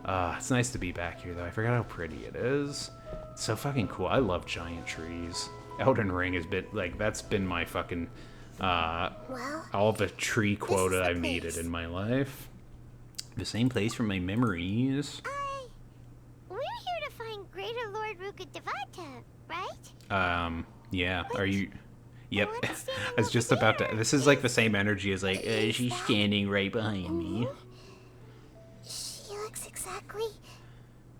It's nice to be back here, though. I forgot how pretty it is. It's so fucking cool. I love giant trees. Elden Ring has been, like, that's been my fucking, all the tree quota I've needed in my life. The same place from my memories. We're here to find Greater Lord Rukkhadevata, right? Yeah. Are you... Yep. I was just about to... This is, like, the same energy as, like, she's standing right behind me. She looks exactly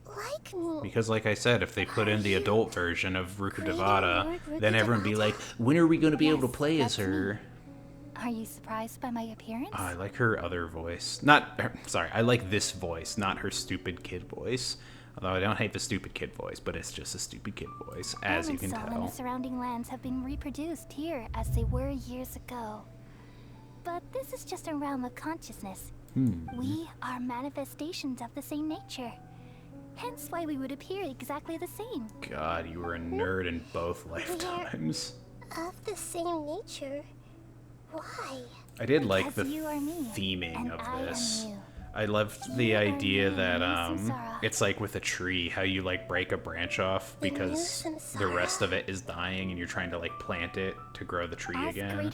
like me. Because, like I said, if they put in the adult version of Rukkhadevata, then everyone would be like, when are we going to be able to play as her? Are you surprised by my appearance? I like her other voice. Sorry, I like this voice, not her stupid kid voice. Although I don't hate the stupid kid voice, but it's just a stupid kid voice, as you can tell. And the surrounding lands have been reproduced here as they were years ago. But this is just a realm of consciousness. We are manifestations of the same nature. Hence why we would appear exactly the same. God, you were a nerd in both lifetimes. Of the same nature? Why? I did like the theming of this. I loved the idea that it's like with a tree, how you like break a branch off because the rest of it is dying and you're trying to like plant it to grow the tree again.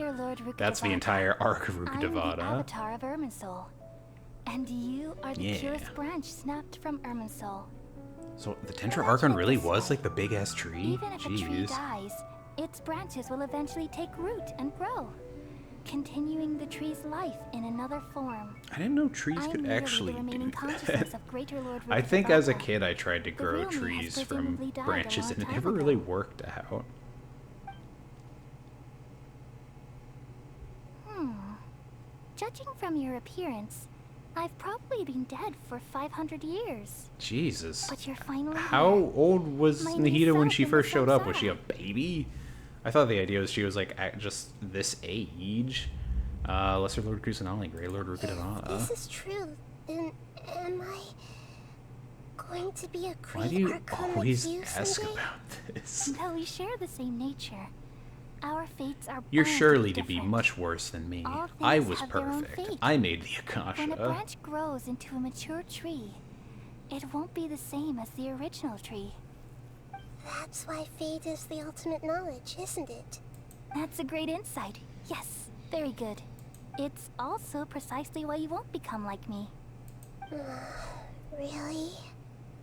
That's the entire arc of Rukkhadevata. I'm the avatar of Irminsul, and you are the purest branch snapped from Irminsul. So the Tendra Archon really was like the big ass tree? Even if a tree dies, its branches will eventually take root and grow, continuing the tree's life in another form. I didn't know trees could actually do that. I think as a kid I tried to grow trees from branches and it never really worked out. Judging from your appearance, I've probably been dead for 500 years. Jesus. But you're finally How old was Nahida when she first showed up? Was she a baby? I thought the idea was she was like at just this age. Lesser Lord Kusanali, Grey Lord Rukkhadevata. If this is true, then am I going to be a great Why do you Archon always like you ask someday? about this? Though we share the same nature, our fates are You're bound surely to to be be much worse than me. All I things was have their own perfect. fate. I made the When a Akasha. branch grows into a mature tree, it won't be the same as the original tree. That's why fate is the ultimate knowledge, isn't it? That's a great insight. Yes, very good. It's also precisely why you won't become like me. Really?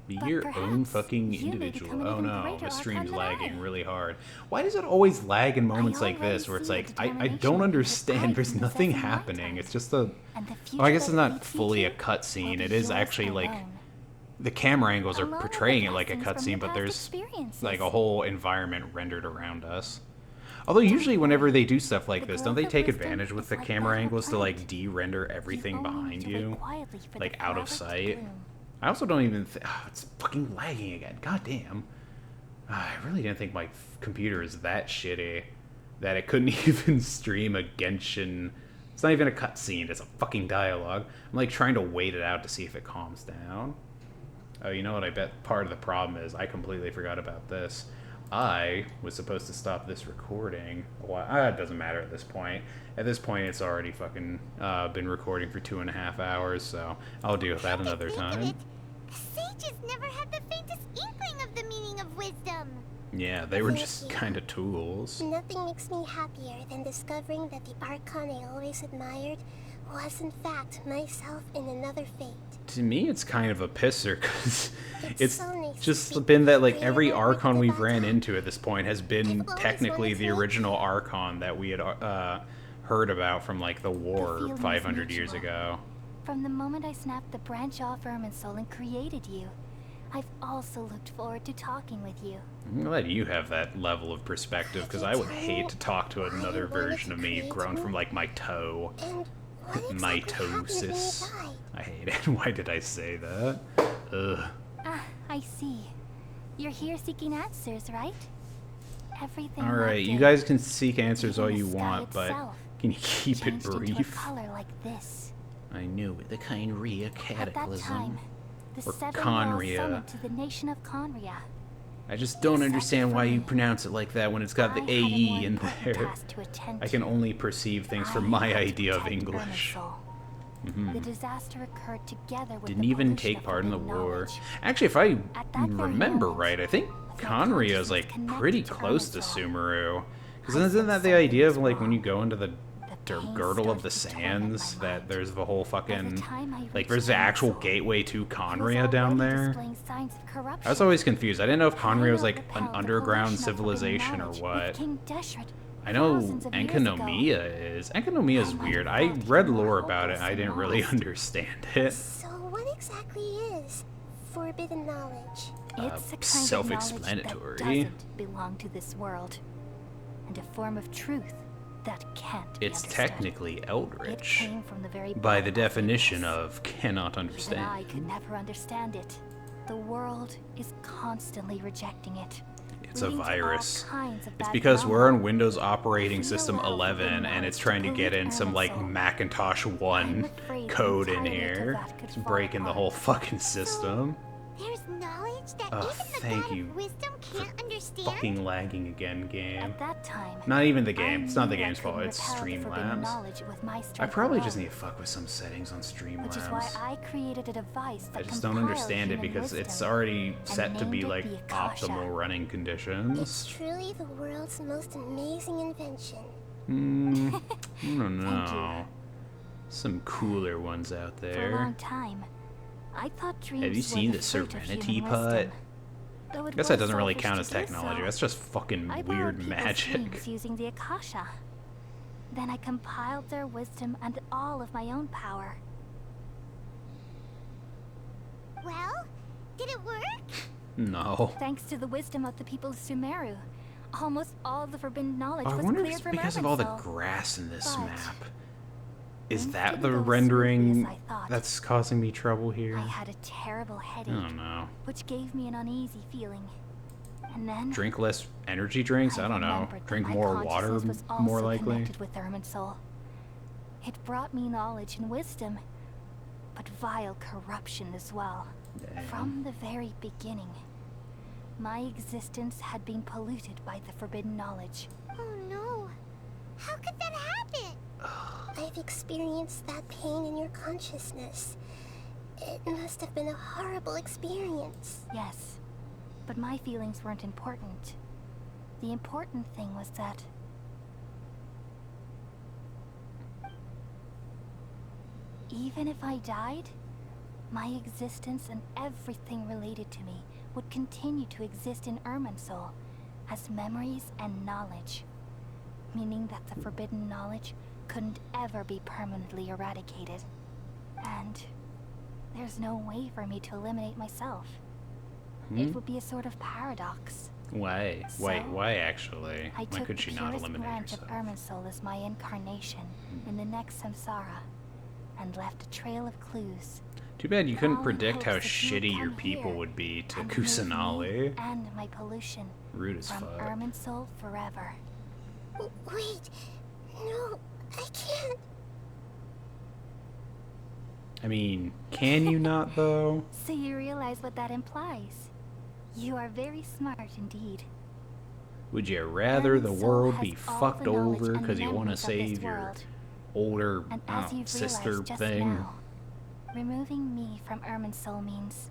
Be But your perhaps own fucking you may individual. become an Oh even no, greater the stream's Archon than lagging I. really hard. Why does it always lag in moments like already this where it's see like, the I determination don't you understand, hide there's and nothing possess in my happening. time. It's just a... And the Oh, I guess future it's that not leads me fully a to cutscene. will It be is yours actually like... alone. The camera angles are Along with portraying the it like a lessons from cutscene, your but past there's experiences. like a whole environment rendered around us. Although usually whenever they do stuff like this, don't they take advantage with the camera angles to like de-render everything behind you? Like out of sight? I also don't even it's fucking lagging again. God damn. I really didn't think my computer is that shitty that it couldn't even stream a Genshin. It's not even a cutscene, it's a fucking dialogue. I'm like trying to wait it out to see if it calms down. Oh, you know what I bet part of the problem is? I completely forgot about this. I was supposed to stop this recording. Well, it doesn't matter at this point. At this point, it's already fucking been recording for 2.5 hours, so I'll deal with that another time. Sages never had the faintest inkling of the meaning of wisdom. Yeah, they were just kind of tools. Nothing makes me happier than discovering that the Archon I always admired was in fact myself in another fate. To me, it's kind of a pisser, because it's so nice to just speak been that, with like, you every about Archon we've Rukkhadevata. ran into at this point has been I've always technically wanted the to. original Archon that we had heard about from, like, the war feeling is 500 years mutual. ago. From the moment I snapped the branch off Irminsul and created you, I've also looked forward to talking with you. I'm glad you have that level of perspective, because I would hate to talk to another version of me grown from, like, my toe. And what exactly happened when you Mitosis. died? I hate it. Why did I say that? Ugh. Ah, I see. You're here seeking answers, right? Everything Alright, you left guys can seek answers all Even you the sky want, but itself can you keep it changed into a brief? color like this. I knew it. The Kynria At that cataclysm. time, the Or seven Conria. worlds summoned to the nation of Conria. I just don't understand why you pronounce it like that when it's got the I had a AE more in important there. task to attend I can to. only perceive things from I my had to idea of protect English. Irminsul. The disaster occurred together with Didn't the even pollution take of part in the forbidden war. knowledge. Actually, if I At that very remember moment, right, I think my Conria is like consciousness pretty connected to close to Irminsul. Sumeru. Because I isn't that sensed the idea of something like was when you wrong. go into the The pain girdle of started the to torment my sands that mind. there's the whole By the fucking time I like reached there's the actual Irminsul, gateway to I was Conria down already there? displaying signs of corruption. I was always confused. I didn't know if Had I Conria was not like an repelled the underground pollution of forbidden civilization or knowledge what. with King Deshret I know thousands of years ago, Enkanomiya is. Enkanomiya is I might weird. have I felt read even more lore about it. hopeless I and didn't really lost. understand it. So what exactly is forbidden knowledge? It's a kind of knowledge self-explanatory. that doesn't belong to this world, and a form of truth that can't be It's understood. technically It eldritch. came from the very By bottom the of definition the abyss. of cannot Even I understand. could never understand it. The world is constantly rejecting it. It's a leading to all virus. kinds of It's bad because we're phenomena. on Windows operating If we system allow forbidden 11 and knowledge it's to trying to get pollute in some like Irminsul, Macintosh 1 I'm afraid the code in entirety of here. that could It's fall breaking the apart. whole fucking system. There's knowledge that Oh, even the thank God you of wisdom can't understand? Fucking lagging again, game. At that time, Not even the I game. It's not the knew I game's fault. couldn't It's repel the forbidden Streamlabs. knowledge with my I strength probably alone, just need to fuck with some settings on which is why Streamlabs. I created a device that I just don't compiled understand it human because it's wisdom already set to named be it like the Akasha. optimal running It's conditions. truly the world's most amazing invention. I don't you. know. Some cooler ones out For a there. long time, I thought dreams Have you were seen the fruit of Serenity human Putt? wisdom. Though I it guess that was doesn't really selfish count to as do technology. so. That's just fucking I borrowed weird people's magic. dreams using the Akasha. Then I compiled their wisdom and all of my own power. Well, did it work? No. Thanks to the wisdom of the people of Sumeru, almost all the forbidden knowledge I was wonder if cleared it's from because of all the Irminsul. grass in this But map. Is things that didn't the go as rendering smoothly as I thought. that's causing me trouble here? I had a terrible I headache, don't know. which gave me an uneasy feeling. And then Drink less energy drinks? I don't know. remembered that Drink my more water, consciousness was more also likely. connected with Irminsul. It brought me knowledge and wisdom, but vile corruption as well. Damn. From the very beginning, my existence had been polluted by the forbidden knowledge. Oh no. How could that happen? I've experienced that pain in your consciousness. It must have been a horrible experience. Yes, but my feelings weren't important. The important thing was that even if I died, my existence and everything related to me would continue to exist in Irminsul as memories and knowledge, meaning that the forbidden knowledge couldn't ever be permanently eradicated. And there's no way for me to eliminate myself. It would be a sort of paradox. Why? So, Why actually? I Why took could the she not purest eliminate branch herself? of Irminsul as my incarnation in the next samsara, and left a trail of clues. Too bad you couldn't all in predict how hopes that you would shitty your come people here would be to and remove me Kusanali. and my pollution Rude as from fuck. Irminsul forever. Wait. No, I can't. I mean, can you not though? So you realize what that implies. You are very smart indeed. Would you rather the Irminsul world has be all fucked the knowledge over and because you want to memories of this save your world. older And I don't as know, you've sister realized just thing? now, removing me from Irminsul means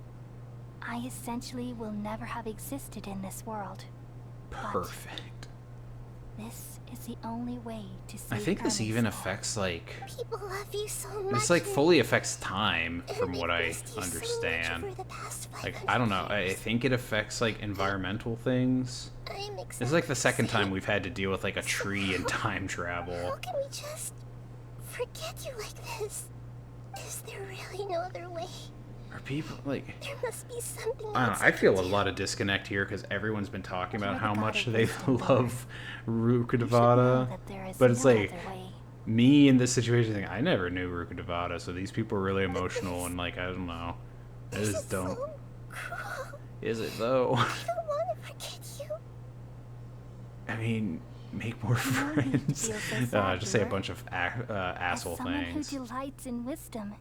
I essentially will never have existed in this world. Perfect. This is the only way to save I think this even Irminsul. affects like People love you so much. this like and fully affects time they from what I missed you so much understand. over the past Like 500 I don't know. I years. think it affects like environmental things. I'm This is like the second same. time we've had to deal with like a tree and time How travel. can we just forget you like this? Is there really no other way? Are people like There must be something I don't else know, I feel can a do. lot of disconnect here because everyone's been talking You're about the how god much of they wisdom, love You should know Rukkhadevata. that there is But it's no like other way. me in this situation thinking, I never knew Rukkhadevata, so these people are really emotional and like I don't know. I This just is don't. so cruel. Is it though? I don't want to forget you. I mean, make more No need to friends. feel so sad, Just say a Hubert. bunch of asshole As someone things. who delights in wisdom,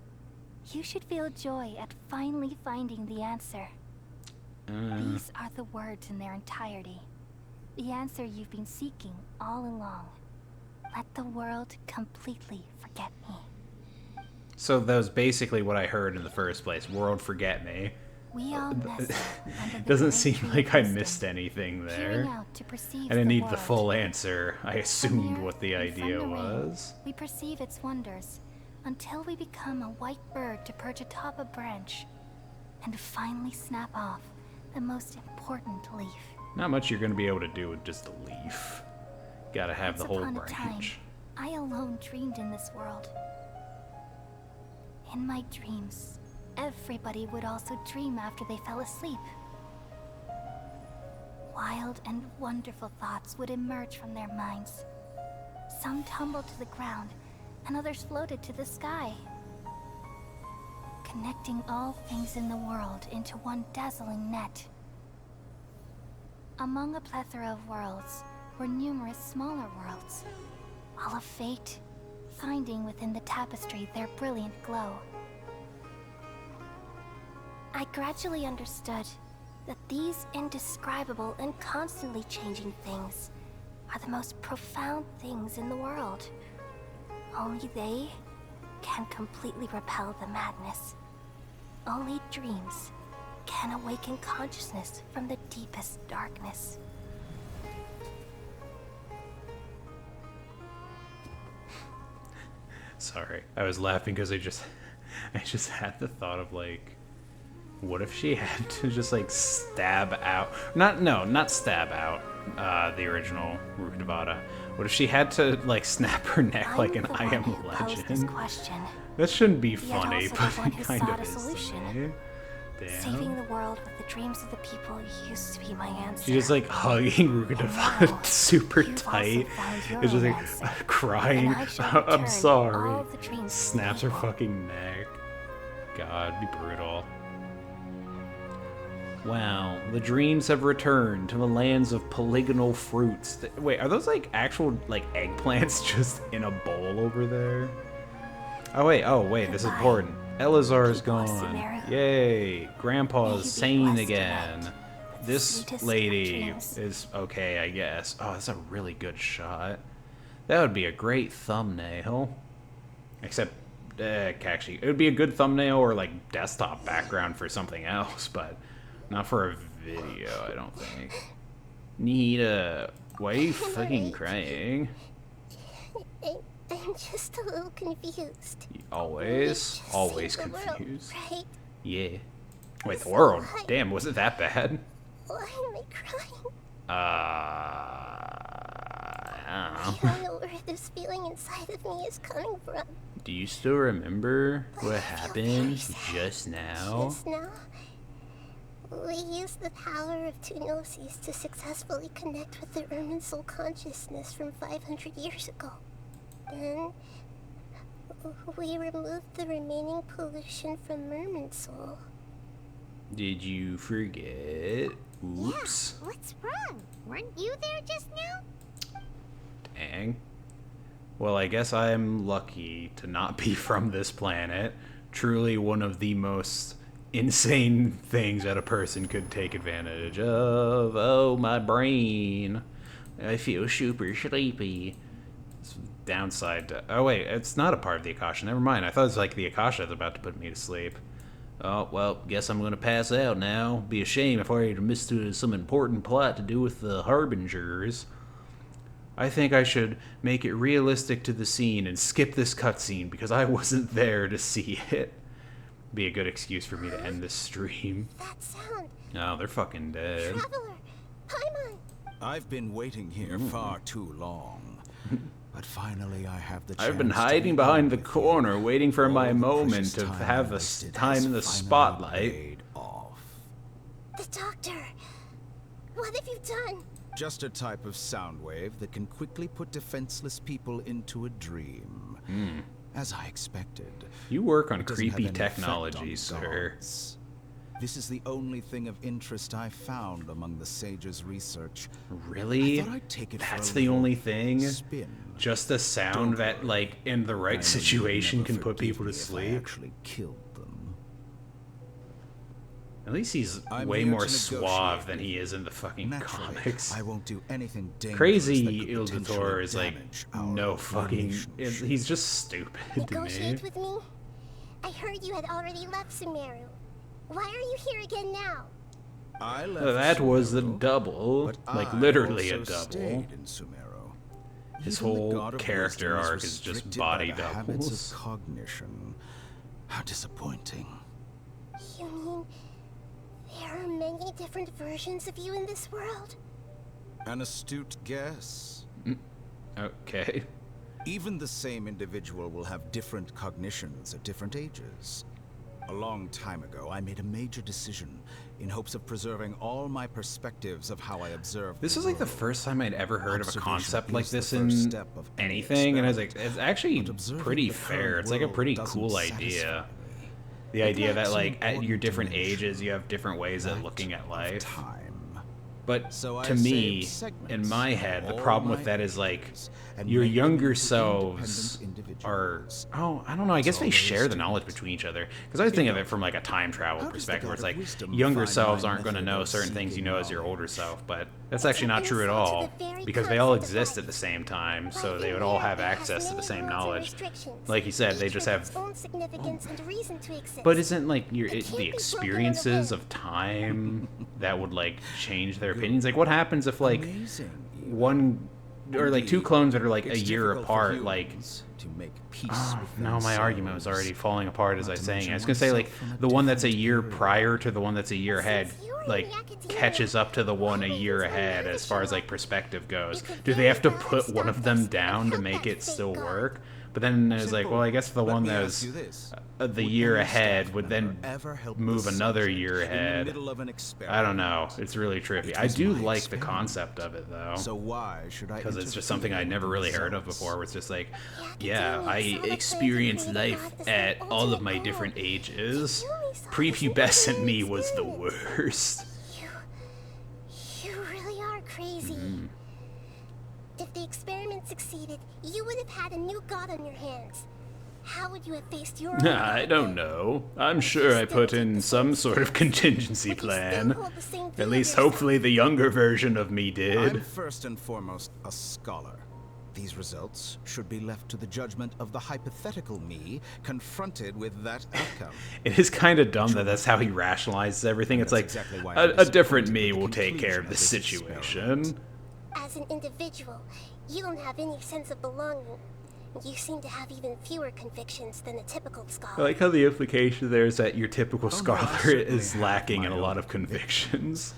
you should feel joy at finally finding the answer. These are the words in their entirety. The answer you've been seeking all along. Let the world completely forget me. So that was basically what I heard in the first place. World forget me. We all nestle under the Doesn't great seem tree of like I wisdom, missed anything peering there. out to perceive I didn't need the world. full answer. I assumed From what the here, and from idea the rain, was. We perceive its wonders until we become a white bird to perch atop a branch and finally snap off the most important leaf. Not much you're going to be able to do with just a leaf. Gotta have the Once whole upon a time, branch. I alone dreamed in this world. In my dreams, everybody would also dream after they fell asleep. Wild and wonderful thoughts would emerge from their minds. Some tumbled to the ground, and others floated to the sky, connecting all things in the world into one dazzling net. Among a plethora of worlds were numerous smaller worlds, all of fate, finding within the tapestry their brilliant glow. I gradually understood that these indescribable and constantly changing things are the most profound things in the world. Only they can completely repel the madness. Only dreams can awaken consciousness from the deepest darkness. Sorry, I was laughing because I just had the thought of like, what if she had to just like stab out? Not stab out the original Rukadavada. What if she had to like snap her neck like an I Am Legend? That shouldn't be funny, but it kind of is to me. Saving Damn. the world with the dreams of the people used to be my answer. She's just like hugging Rukadavada super tight. It's just like crying. I'm sorry. Snaps her fucking neck. God, be brutal. Wow, the dreams have returned to the lands of polygonal fruits. Wait, are those like actual like eggplants just in a bowl over there? Oh wait, this is important. Elazar's gone. Yay, Grandpa's sane again. This lady is okay, I guess. Oh, that's a really good shot. That would be a great thumbnail. Except, actually, it would be a good thumbnail or like desktop background for something else, but not for a video, I don't think. Nahida, why are you fucking crying? I'm just a little confused. Always Save the world, confused. right? Yeah. Wait, the world? Damn, was it that bad? Why am I crying? I I don't know where this feeling inside of me is coming from. Do you still remember what I feel happened very sad. just now? Just now, we used the power of two gnosis to successfully connect with the Ermin soul consciousness from 500 years ago. Then, we removed the remaining pollution from Merman soul. Did you forget? Oops. Yeah, what's wrong? Weren't you there just now? Dang. Well, I guess I am lucky to not be from this planet. Truly one of the most insane things that a person could take advantage of. Oh, my brain. I feel super sleepy. It's downside to... Oh, wait, it's not a part of the Akasha. Never mind. I thought it was like the Akasha that's about to put me to sleep. Oh, well, guess I'm gonna pass out now. Be a shame if I had missed some important plot to do with the Harbingers. I think I should make it realistic to the scene and skip this cutscene because I wasn't there to see it. Be a good excuse for me to end this stream. That sound. No, they're fucking dead. Traveler, Paimon. I've been waiting here far too long. But finally I have the chance. I've been to hiding meet behind you the with corner, you. waiting for All my the moment precious to time have a wasted time has in the finally spotlight. paid off. The doctor. What have you done? Just a type of sound wave that can quickly put defenseless people into a dream. As I expected. You work on It doesn't have creepy any effect technology, on sir. gods. This is the only thing of interest I found among the sage's research. Really? I thought I'd take it for That's a the little only thing? spin. Just a sound that, like, in the I know right you'd situation never can put forgive people to me if I sleep. actually killed them. At least he's I'm way here more to suave negotiate than with he you. is in the fucking Naturally, comics. I won't do anything dangerous Crazy that could Ildator potentially is like damage our no fucking. relationship. He's just stupid to me. Negotiate with me? I heard you had already left Sumeru. Why are you here again now? I left That was a Sumeru, double. but Like, I literally a also double. stayed in Sumeru. His Even the whole God of character Wisdom arc is just restricted body by the habits doubles. of cognition. How disappointing. You mean there are many different versions of you in this world? An astute guess. Okay. Even the same individual will have different cognitions at different ages. A long time ago, I made a major decision in hopes of preserving all my perspectives of how I observe. This is like the first time I'd ever heard of a Observation concept like is the this first in step of any anything, and I was like, experiment. it's actually But observing pretty the fair. current It's like a world pretty doesn't cool satisfy idea. me. The It idea that lacks an like at your important different dimension, ages you have different ways of that looking at of life. time. But So I to me, saved segments in my of head, the all problem my with that is like ages and your made them younger into selves independent are. individuals. Oh, I don't know. I guess all they there share is the to knowledge it. between each other. Because I was thinking of it from like a time travel How does the perspective, where God it's of like Wisdom younger find selves my aren't going to method know of certain things you seeking know as your older knowledge? self. But that's It's actually an not true at insult to all, the very because they all concept of exist life. at the same time, so Life they in would all have here has access to the many same rules and knowledge. restrictions, Like you said, they each just with have. its own significance and reason to exist. But isn't like your It can't the be broken on a experiences whim. of time that would like change their opinions? Like what happens if like Amazing, even. one or like two Indeed, clones that are like a it's year difficult for apart, like humans to make peace oh, with no, my argument was themselves. already falling apart as I Not was to saying it. I was mention gonna say like oneself from a the one that's a different year period. prior to the one that's a year ahead, Since you're in like the academia, catches up to the one a why year wasn't ahead there as far as show like up? perspective goes. You could Do they have to very well put have one of stopped them us and down to helped make that it still fake god. work? But then it was like, Simple. well, I guess the Let one me that ask was you this. the Would year any ahead staff would member then ever help the move another subject year in the ahead. middle of an experiment? I don't know. It's really trippy. It I was do my like the experiment. concept of it though. So why should I? Because it's just something I'd never really heard of before. Where it's just like, The yeah, academia I saw the plan to experienced create a life god as their at all of ultimate my goal. different ages. You only saw Prepubescent this me in was the experiments. worst. You really are crazy. If the experiment succeeded, you would have had a new god on your hands. How would you have faced your own I god don't then? know. I'm sure I put in some sort of contingency Would you still plan. hold the same view At of least yourself? hopefully the younger version of me I'm did. first and foremost a scholar. These results should be left to the judgment of the hypothetical me confronted with that outcome. It is kind of dumb that that's how he rationalizes everything. It's like, That's exactly why I'm a different disappointed me with the will take care conclusion of the of this situation. experiment. As an individual, you don't have any sense of belonging. You seem to have even fewer convictions than a typical I scholar. like how the implication there is that your typical Oh, no, I scholar certainly is have lacking my in a own lot of convictions.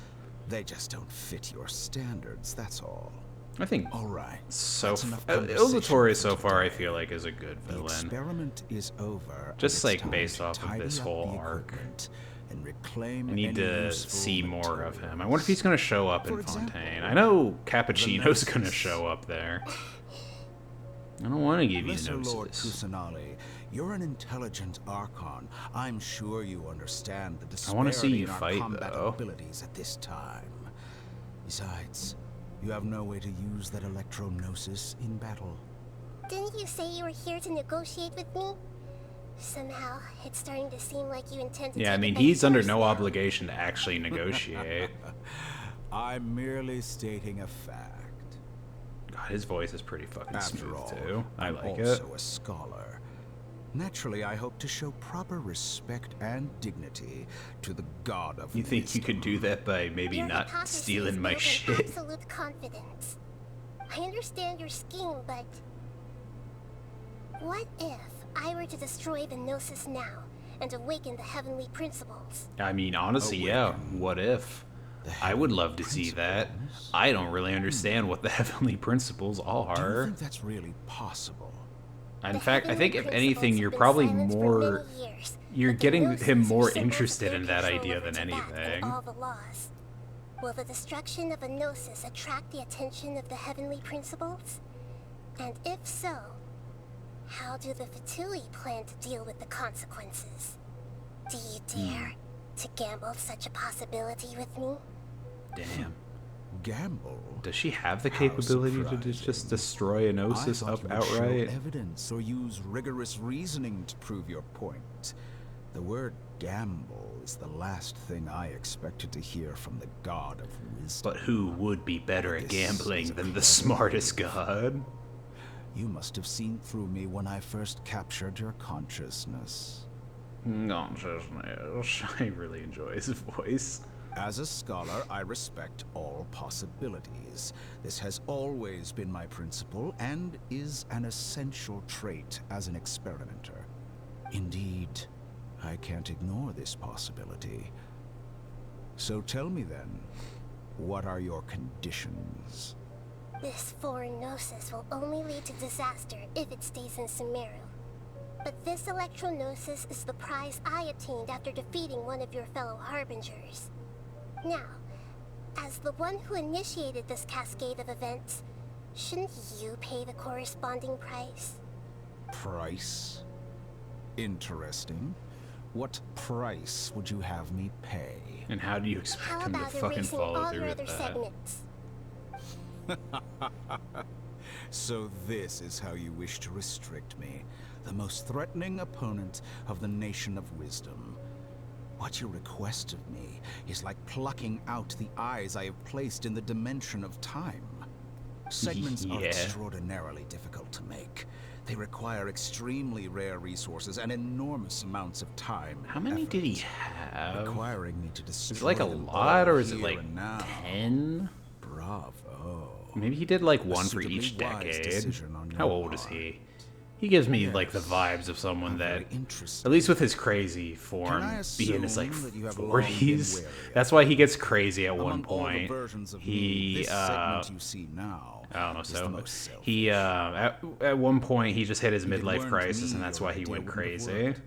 They just don't fit your standards, that's all. I think All right. so. that's enough Illutori conversation so for far I today. feel like is a good The villain. experiment is over. and Just, it's like, time based to off of tidy this up whole the arc. equipment and reclaim I need any to useful see more of material. him. I wonder if he's going to show up in For example, Fontaine. I know Cappuccino's the going to Gnosis. show up there. I don't want to give you Lesser Lord Gnosis. Kusanali, you're an intelligent Archon. I'm sure you understand the I disparity wanna see you in our fight, combat though. abilities at this time. Besides, you have no way to use that electro-gnosis in battle. Didn't you say you were here to negotiate with me? Somehow, it's starting to seem like you intend to Yeah, I take mean, it by he's under force no now. obligation to actually negotiate. I'm merely stating a fact. God, his voice is pretty fucking After smooth, all, too. I I'm like it. also a scholar. Naturally, I hope to show proper respect and dignity to the god of You think you wisdom. could do that by maybe Your not hypocrisy is stealing my built on shit? Absolute confidence. I understand your scheme, but what if I were to destroy the Gnosis now and awaken the heavenly principles? I mean, honestly, yeah. Awaken What if? the I would heavenly love to see that. principles? I don't really understand what the heavenly principles Do you are. think that's really possible? In The fact, I heavenly think if principles anything, have you're been probably silenced for more. many years, You're but the getting Gnosis him are more symbols of interested their in that control idea over than Tibet and anything. all the laws. Will the destruction of a Gnosis attract the attention of the heavenly principles? And if so, how do the Fatui plan to deal with the consequences? Do you dare to gamble such a possibility with me? Damn. Gamble? Does she have the How capability to surprising. just destroy a I Gnosis thought up you would show outright? evidence or use rigorous reasoning to prove your point. The word gamble is the last thing I expected to hear from the god of wisdom. But who would be better at This is gambling a than the clever smartest move. god? You must have seen through me when I first captured your consciousness. Consciousness. I really enjoy his voice. As a scholar, I respect all possibilities. This has always been my principle and is an essential trait as an experimenter. Indeed, I can't ignore this possibility. So tell me then, what are your conditions? This foreign gnosis will only lead to disaster if it stays in Sumeru. But this electro-gnosis is the prize I obtained after defeating one of your fellow harbingers. Now, as the one who initiated this cascade of events, shouldn't you pay the corresponding price? Price? Interesting. What price would you have me pay? And how do you expect How him to about fucking erasing follow all through your with other that? segments? So this is how you wish to restrict me, the most threatening opponent of the Nation of Wisdom. What you request of me is like plucking out the eyes I have placed in the dimension of time. Segments are Yeah. extraordinarily difficult to make. They require extremely rare resources and enormous amounts of time. How many effort, did he have? requiring me to destroy Is it like a them lot, all or is it here like and now. 10? Bravo. Maybe he did like A one for suitably each wise decade. decision on How your old is part. he? He gives me like the Yes. vibes of someone How that, very interesting. at least with his crazy form, I being in his like assume that you have long been 40s. wary That's why he gets crazy at one Among all the point. versions of me, He, this segment you see now I don't know, is the so most selfish. he, at one point he just hit his If it midlife weren't crisis, me, and that's why he your went idea wouldn't have crazy. worked.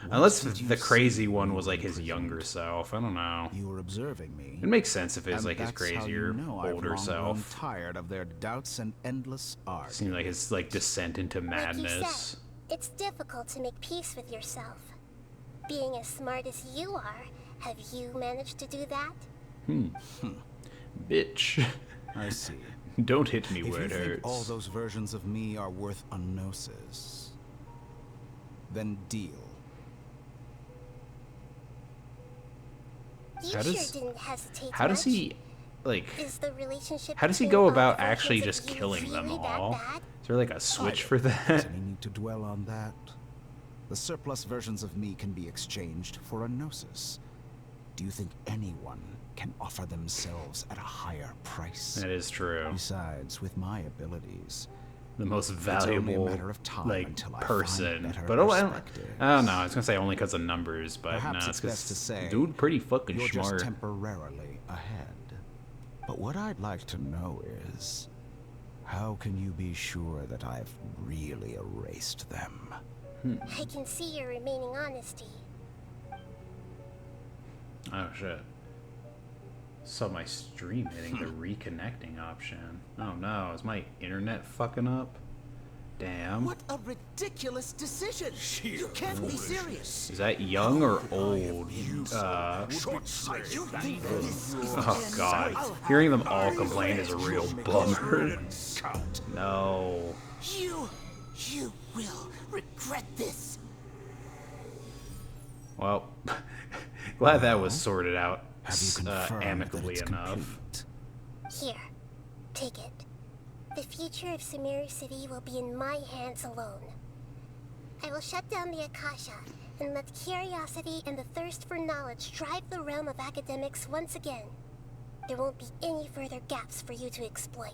Unless Once did the you crazy see one you was like his imprisoned? younger self. I don't know. You were observing me. It makes sense if it's and like his that's how crazier, you know I've older long grown self. tired of their doubts and endless arguments. Seemed like his like descent into Like you madness. said, it's difficult to make peace with yourself. Being as smart as you are, have you managed to do that? Bitch. I see. Don't hit me If where you it think hurts. all those versions of me are worth a gnosis, then deal. You How sure does- didn't hesitate How does much. he, like, Is the relationship how does he between go all about the actually versions just of you killing them really that all? bad? Is there like a switch I for don't think that? there's any need to dwell on that. The surplus versions of me can be exchanged for a gnosis. Do you think anyone can offer themselves at a higher price? That is true. Besides, with my abilities, The most it's only a valuable matter of time like until I find person, better but I don't perspectives. know. I was gonna say only because of numbers, but Perhaps no, it's it's best to because say dude, pretty fucking you're smart. just temporarily ahead. But what I'd like to know is, how can you be sure that I've really erased them? I can see your remaining honesty. Oh shit. Saw my stream hitting the reconnecting option. Oh no, is my internet fucking up? Damn. What a ridiculous decision! You can't be serious. Is that young or old? Short-sighted. You think this is the Oh end? god. I'll have Hearing them all complain is a real bummer. No. You will regret this. Well, glad that was sorted out Have you confirmed that amicably it's enough. complete? Here, take it. The future of Sumeru City will be in my hands alone. I will shut down the Akasha and let curiosity and the thirst for knowledge drive the realm of academics once again. There won't be any further gaps for you to exploit.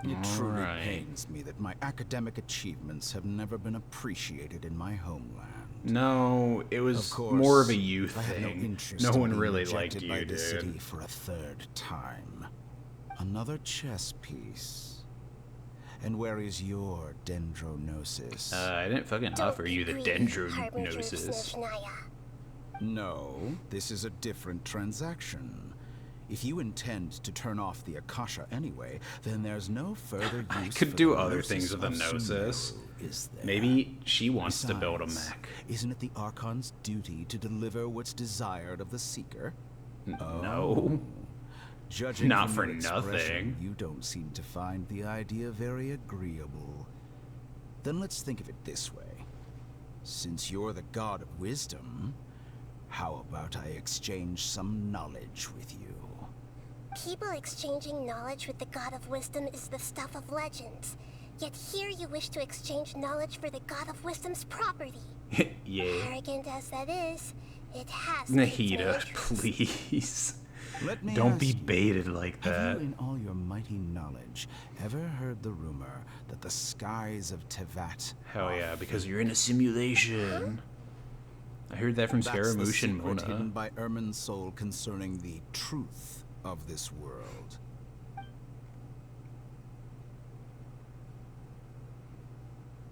It truly Alright. pains me that my academic achievements have never been appreciated in my homeland. No, it was Of course, more of a youth I have no thing. interest No in one being really rejected liked by you, the city dude. for a third time. Another chess piece. And where is your dendronosis? I didn't fucking Don't offer be you the greedy, Harbinger of dendrognosis. Snezhnaya. No, this is a different transaction. If you intend to turn off the Akasha anyway, then there's no further use I could for do the other gnosis things with a of gnosis. Sumeru, is there? Maybe she wants to build a Besides, mech. Isn't it the Archon's duty to deliver what's desired of the Seeker? No. Judging Not from for your expression, nothing. you don't seem to find the idea very agreeable. Then let's think of it this way. Since you're the god of wisdom, how about I exchange some knowledge with you? People exchanging knowledge with the God of Wisdom is the stuff of legends. Yet here you wish to exchange knowledge for the God of Wisdom's property. Yeah. Arrogant as that is, it has Nahida, its please. Let me Don't ask be you, baited like have that. you, in all your mighty knowledge, ever heard the rumor that the skies of Tevat Hell yeah, because you're in a simulation. I heard that from That's the Scaramouche and secret hidden Mona. by Ermin's soul concerning the truth of this world.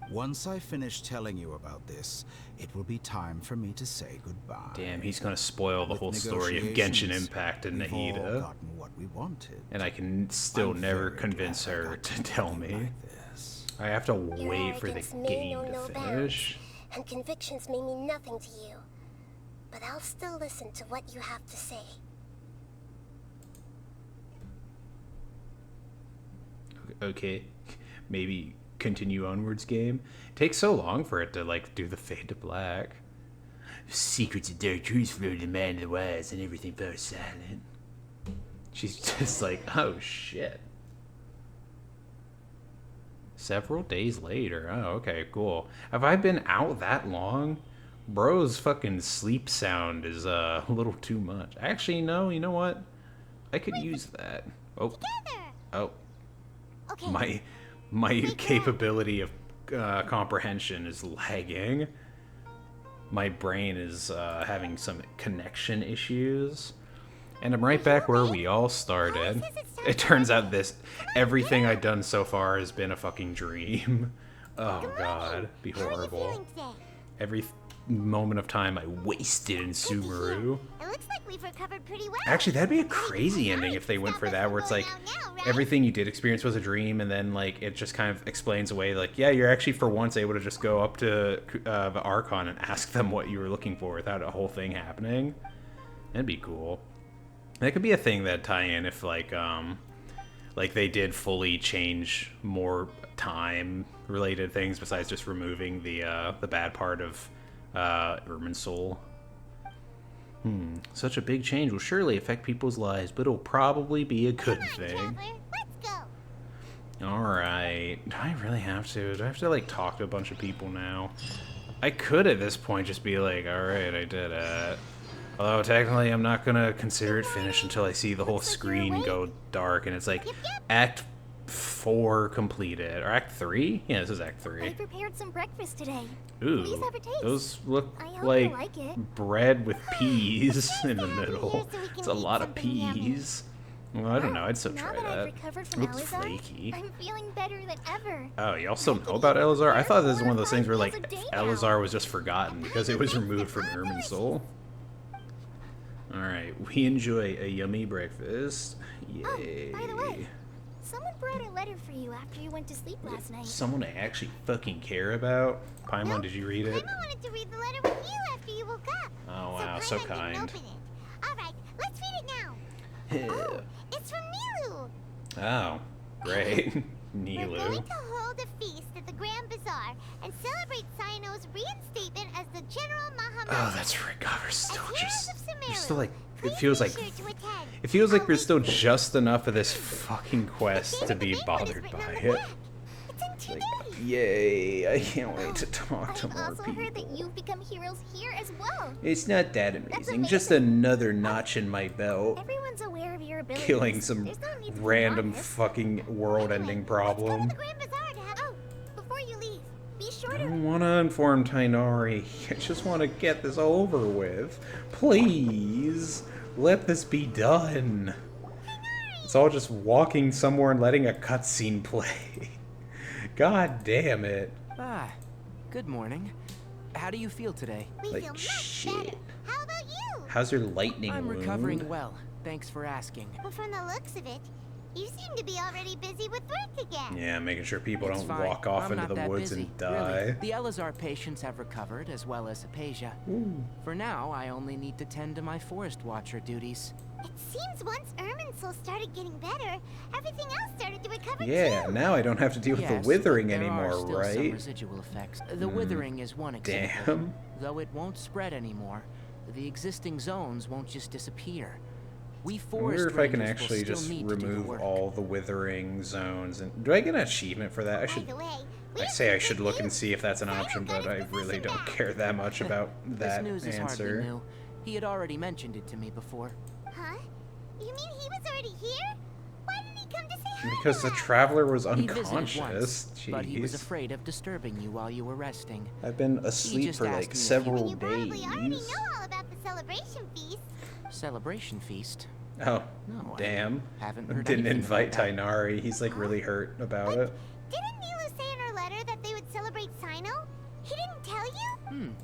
Once I finish telling you about this, it will be time for me to say goodbye. Damn, he's gonna spoil the With whole story of negotiations, Genshin Impact and we've all Nahida. gotten what we wanted. And I can still I'm never very convince glad I her got to to tell know you me. like this. I have to Your wait for the arrogance may game know to no finish. bounds, and convictions may mean nothing to you. But I'll still listen to what you have to say. Okay, maybe continue onwards game. It takes so long for it to like do the fade to black. Secrets of dark truths flow to the man of the wise, and everything fell silent. She's just like, oh shit. Several days later. Oh, okay, cool. Have I been out that long? Bro's fucking sleep sound is a little too much. Actually, no, you know what? I could use that. Oh. Together! Oh. Okay. My capability of comprehension is lagging. My brain is having some connection issues. And I'm right back where we all started. It turns out everything I've done so far has been a fucking dream. Oh god, be horrible. Every moment of time I wasted in Sumeru. It looks like we've recovered pretty well. Actually, that'd be a crazy ending if they went for that, where it's like everything you did experience was a dream, and then like it just kind of explains away, like, yeah, you're actually for once able to just go up to the Archon and ask them what you were looking for without a whole thing happening. That'd be cool. That could be a thing that tie in if like they did fully change more time related things besides just removing the bad part of Ermin's soul. Such a big change will surely affect people's lives, but it'll probably be a good thing. Let's go. Alright. Do I really have to? Do I have to, like, talk to a bunch of people now? I could, at this point, just be like, alright, I did it. Although, technically, I'm not gonna consider it finished until I see the whole screen go dark, and it's like, Act 4 completed. Or Act 3? Yeah, this is Act 3. I prepared some breakfast today. Ooh, Please have a taste. those look I hope like, you like it. bread with peas in the here middle. so we can It's a eat lot of something yummy. peas. Well, I don't know. I'd still Now try that I've that. recovered from Looks Elazar, flaky. I'm feeling better than ever. Oh, y'all still know about Elazar? I thought this was one of those things where, like, Elazar was just forgotten because it was removed from Ermin's soul. Alright, we enjoy a yummy breakfast. Yay. Oh, by the way, someone brought a letter for you after you went to sleep last night. Someone I actually fucking care about? Paimon, did you read it? Paimon wanted to read the letter with you after you woke up. Oh, wow, so Paimon didn't kind. open it. All right, let's read it now. Oh, it's from Nilu. Oh, great. We're Nilu. going to hold a feast at the Grand Bazaar and celebrate Sino's reinstatement as the General Mahamud. Oh, that's right. God, we're still As just... heroes of We're Sumeru, still like... It please feels be like... sure to attend. It feels like Oh, there's still wait. just enough of this fucking quest to David be the Big One is bothered written by on the it. back. It's in Like, today. yay, I can't wait to talk to I've more also people. heard that you've become heroes here as well. It's not that amazing, just another notch in my belt. Everyone's aware of your abilities. Killing some There's no need to be random honest. fucking world-ending problem. The Grand Bazaar to have. Oh, before you leave, be sure I to... don't want to inform Tainari. I just want to get this over with. Please, let this be done. It's all just walking somewhere and letting a cutscene play. God damn it. Ah, good morning. How do you feel today? We Like feel much shit. better. How about you? How's your lightning I'm wound? recovering well. Thanks for asking. But from the looks of it, you seem to be already busy with work again. Yeah, making sure people It's don't fine. walk off I'm into not the that woods busy, and die. Really. The Elazar patients have recovered, as well as Apasia. For now, I only need to tend to my forest watcher duties. It seems once Ermin's soul started getting better, everything else started to recover Yeah, too. now I don't have to deal with Yes, the withering but there anymore, are still some right? residual effects. The withering is one example. Damn. Though it won't spread anymore, the existing zones won't just disappear. We I forest wonder if I can rangers will actually still just need to do the remove work. all the withering zones. And do I get an achievement for that? I should. By the way, we I have say I some should good look and news. see if that's an Sino option, got but his I really position don't back. care that much about This that news is hardly answer. new. He had already mentioned it to me before. Huh? You mean he was already here? Why didn't he come to say hi Because to the us? traveler was He visited unconscious. once, but he was Jeez. afraid of disturbing you while you were resting. I've been asleep just for asked like me if you- several You probably already days. know all about the celebration feast. Celebration feast? Oh, No, I damn. haven't heard Didn't anything invite about that. Tainari. He's like really hurt about it. Didn't Nilu say in her letter that they would celebrate Sino? He didn't tell you?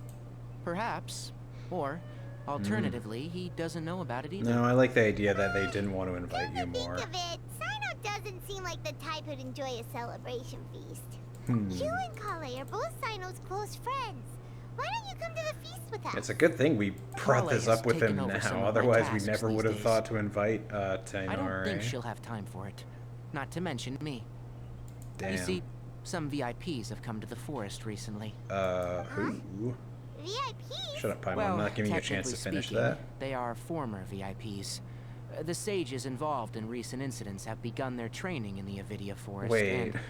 Perhaps. Or, alternatively, he doesn't know about it either. No, I like the idea that they didn't want to invite Come you to more. think of it, Sino doesn't seem like the type who'd enjoy a celebration feast. Hmm. You and Kale are both Sino's close friends. Why don't you come to the feast with us? It's a good thing we brought Kale this has up with him taken over some now. of my Otherwise, we tasks never these would have days. thought to invite I don't think Tainari. she'll have time for it. Not to mention me. Damn. You see, some VIPs have come to the forest recently. Who? VIPs? Shut up, Paimon. Well, I'm not giving you a chance to technically finish speaking, that. They are former VIPs. The sages involved in recent incidents have begun their training in the Avidia forest. Wait. And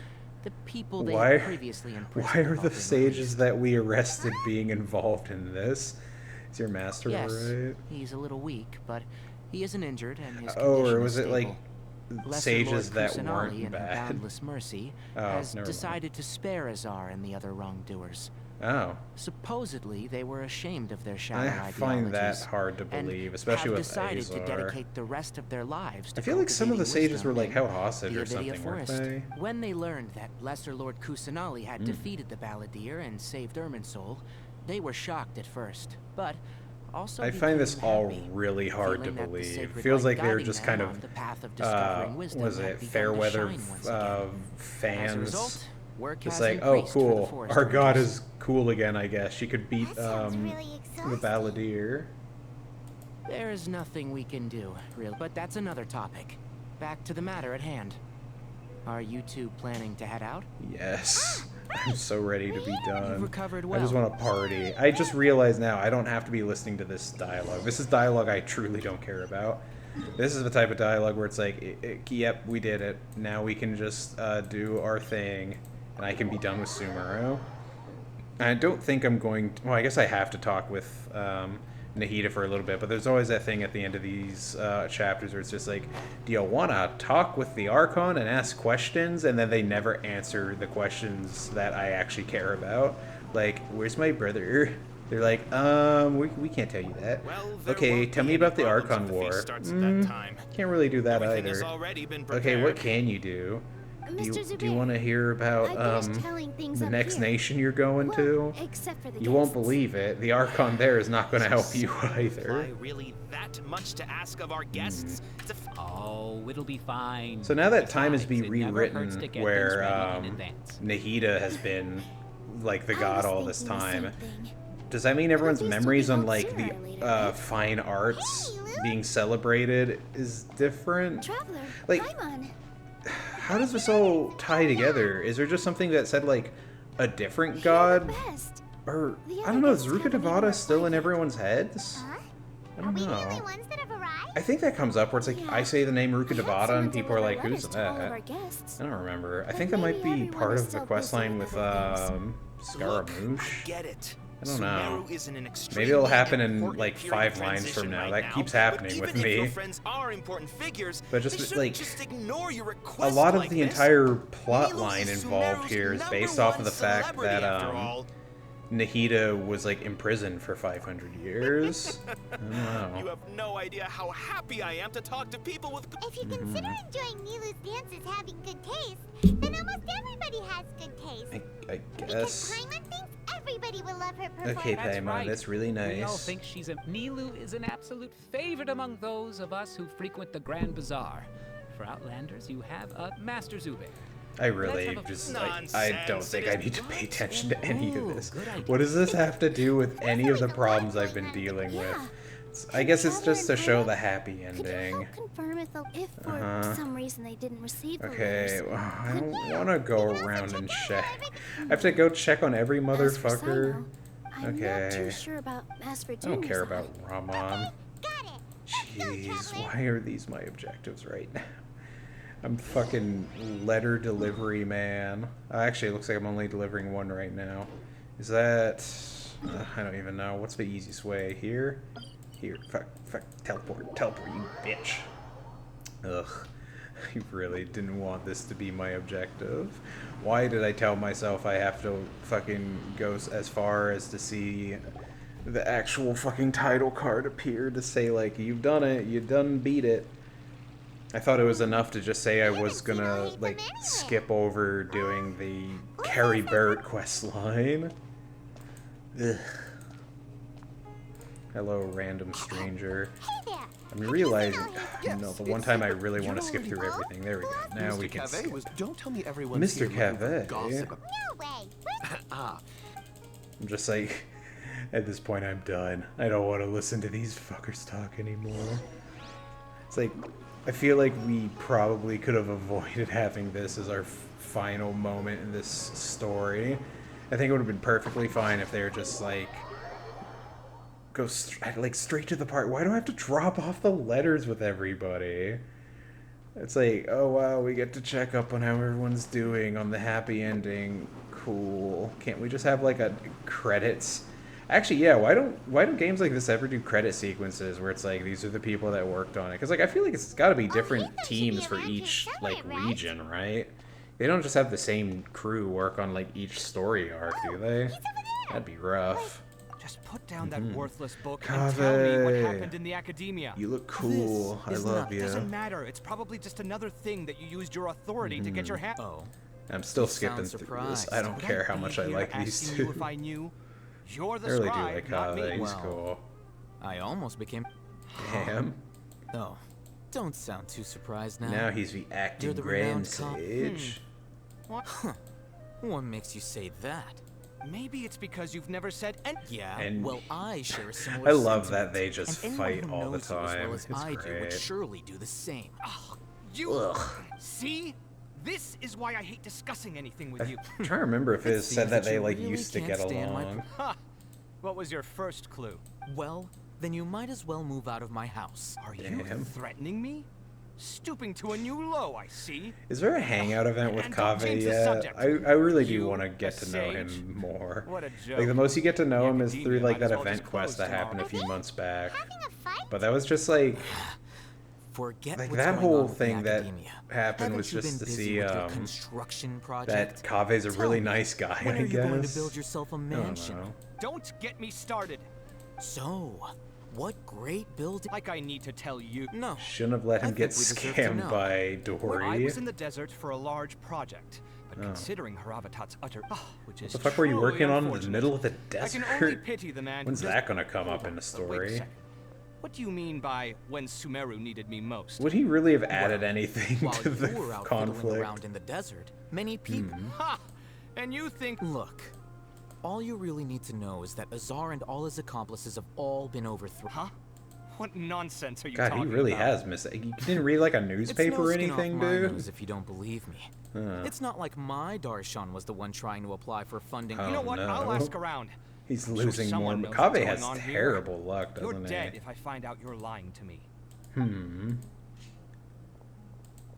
the people they Why? had previously imprisoned Why are have all the been sages released. that we arrested being involved in this? Is your master Yes, right? he's a little weak, but he isn't injured and his Oh, condition or is was it like stable. Lesser sages Lord that Kusanali, weren't in her bad? boundless mercy, Oh, has never mind. decided to spare Azar and the other wrongdoers. Oh, Supposedly, they were ashamed of their shallow I ideologies. find that hard to and believe, especially have with decided to Azar. dedicate the rest of their lives to I feel like some of the cultivating sages were wisdom like in held hostage the or Avidia something, weren't forest. they? When they learned that Lesser Lord Kusanali had Hmm. defeated the Balladeer and saved Irminsul, they were shocked at first, but also I find this became all happy, really hard to feeling that the believe. sacred Feels light like they're guiding just them kind on the path of of, discovering wisdom was had it begun to Fairweather shine once again. fans? As a result, work Just has like, oh, increased for the cool. forest Our god rangers. is cool again, I guess. She could beat That sounds really the exhausting. Balladeer. There is nothing we can do, really. But that's another topic. Back to the matter at hand. Are you two planning to head out? Yes. I'm so ready to be done. You've recovered I just well. want to party. I just realized now I don't have to be listening to this dialogue. This is dialogue I truly don't care about. This is the type of dialogue where it's like, yep, we did it. Now we can just do our thing, and I can be done with Sumeru. I don't think I'm going to, well, I guess I have to talk with Nahida for a little bit, but there's always that thing at the end of these chapters where it's just like, do you want to talk with the Archon and ask questions? And then they never answer the questions that I actually care about. Like, where's my brother? They're like, we can't tell you that. Well, there Okay, won't tell be me any about the problems Archon if the feast War. starts at that time. Can't really do that Everything has either. already been Okay, what prepared. can you do? Do you, Mr. do you Zubair, want to hear about I finished telling things the up next here. nation you're going Well, to? except for the You won't guests. believe it. The Archon there is not going to help you Why either. really that much to ask of our guests? It's a Oh, it'll be fine. So now that time is Besides, be it never hurts to rewritten get where things ready in advance. Nahida has been like the I god was all this thinking the same time. thing. Does that mean everyone's feast will be memories on held like sooner the or later, right? fine arts Hey, Lou. being celebrated is different? Traveler, Like- Paimon. How does this all tie together? Is there just something that said like a different You're god? the best. Or The I other don't know, is guests Ruka haven't even Devata still in replied yet. everyone's heads? Huh? I Are don't we the know. only ones that have arrived? I think that comes up where it's like I Yeah. say the name Ruka We had Devata someone and people are deliver like, who's letters to all of our that? guests. I don't remember. I But think that might maybe be everyone part is of the so quest busy line with with other things. Scaramouche. I get it. I don't know. Sumeru is an Maybe it'll extremely happen in important like period 5 of lines from transition now. right That now, keeps but happening even with if your me. friends are important figures, But just they shouldn't like just ignore your a request lot of like the this. entire plot Milu line is involved Sumeru's here is number based off of one the fact celebrity, that after all. Nahida was like imprisoned for 500 years. I don't You know. have no idea how happy I am to talk to people with. If you consider Mm-hmm. enjoying Nilu's dances having good taste, then almost everybody has good taste. I Because guess. Paimon thinks everybody will love her performance. Okay, That's Paimon, right. that's really nice. We all think she's a. Nilu is an absolute favorite among those of us who frequent the Grand Bazaar. For Outlanders, you have a Master Zubair. I really have a- just like I don't Nonsense, think it I is need to pay attention to any of Ooh, this. good idea. What does this have to do with any of the always a problems lot I've been going on. dealing with? Yeah. I guess it's Traveler just to and show Paimon, the happy Could you ending. help confirm if for Uh-huh. some reason they didn't receive the Okay, letters? well, I don't want to go around and check. I have to go check on every As for motherfucker. Sino, I'm not Okay. too sure about Master I don't care about Ramon. Got it. Jeez, why are these my objectives right now? I'm fucking letter delivery man. Actually, it looks like I'm only delivering one right now. Is that... I don't even know. What's the easiest way? Here? Here. Fuck. Teleport. Teleport, you bitch. Ugh. I really didn't want this to be my objective. Why did I tell myself I have to fucking go as far as to see the actual fucking title card appear to say, like, you've done it, you done beat it. I thought it was enough to just say I was gonna, like, skip over doing the Carrie Barrett quest line. Ugh. Hello, random stranger. I'm realizing, no, the one time I really want to skip through everything. There we go. Now we can skip. Don't tell me everyone. Mr. Cave. No way. I'm just like, at this point I'm done. I don't want to listen to these fuckers talk anymore. It's like, I feel like we probably could have avoided having this as our final moment in this story. I think it would have been perfectly fine if they were just like, go straight to the part. Why do I have to drop off the letters with everybody? It's like, oh wow, we get to check up on how everyone's doing on the happy ending. Cool. Can't we just have like a credits? Actually, yeah. Why don't games like this ever do credit sequences where it's like these are the people that worked on it? Because like I feel like it's got to be different teams for each like region, right? They don't just have the same crew work on like each story arc, do they? That'd be rough. Just put down that worthless book Cave. and tell me what happened in the academia. You look cool. I love you. Doesn't matter. It's probably just another thing that you used your authority to get your hand. Oh, I'm still skipping through this. I don't care how much I like these two. If I knew, you're I the really do scribe, like not Cave. me. He's cool. I almost became... Damn. Oh, don't sound too surprised now. Now he's the acting You're the grand renowned sage. Huh. What makes you say that? Maybe it's because you've never said Yeah, And- well, I share a similar I love sentiment, that they just and fight anyone who all the knows you as time. well as It's I do would great. surely do the same. You Ugh. see? This is why I hate discussing anything with you. I'm trying to remember if it It said seems that that they you like really used to can't get stand my along. Ha! What was your first clue? Well, then you might as well move out of my house. Are you Damn. threatening me? Stooping to a new low, I see. Is there a hangout event with And don't Cave change the yet? subject. I really do You, want to get a to know sage? him more. What a joke. Like the most you get to know him is through Academia like might that as well event just quest close that happened a tomorrow. few months back. Having a fight? But that was just like Forget like what's that going on whole with thing the that academia. happened Haven't was you just been to busy see with your construction that project? Kave's a Tell really me, nice guy, when I are you going to guess. build yourself a I don't mansion? know. Don't get me started. So, what great building? Like I need to tell you. No. Shouldn't have let I him get think we deserve to scammed know. by Well, I Dory. was in the desert for a large project, but Oh. considering Haravatat's utter, which is What the fuck were you truly working on in the unfortunate, middle of the I can only desert? pity the man. When's who that gonna come up in the But wait a story? second. What do you mean by when Sumeru needed me most? Would he really have added anything While to you the were out fiddling conflict? around in the desert, many people. Ha! And you think Look, all you really need to know is that Azar and all his accomplices have all been overthrown. Huh? What nonsense are you God, talking he really about? has missed it. You didn't read like a It's newspaper no or skin off anything, my dude? nose if you don't believe me. Huh. It's not like my Darshan was the one trying to apply for funding. Oh, You know what? no. I'll ask around. He's I'm sure losing more. someone knows Kave what's has going on here. terrible luck, You're doesn't dead he? if I find out you're lying to me.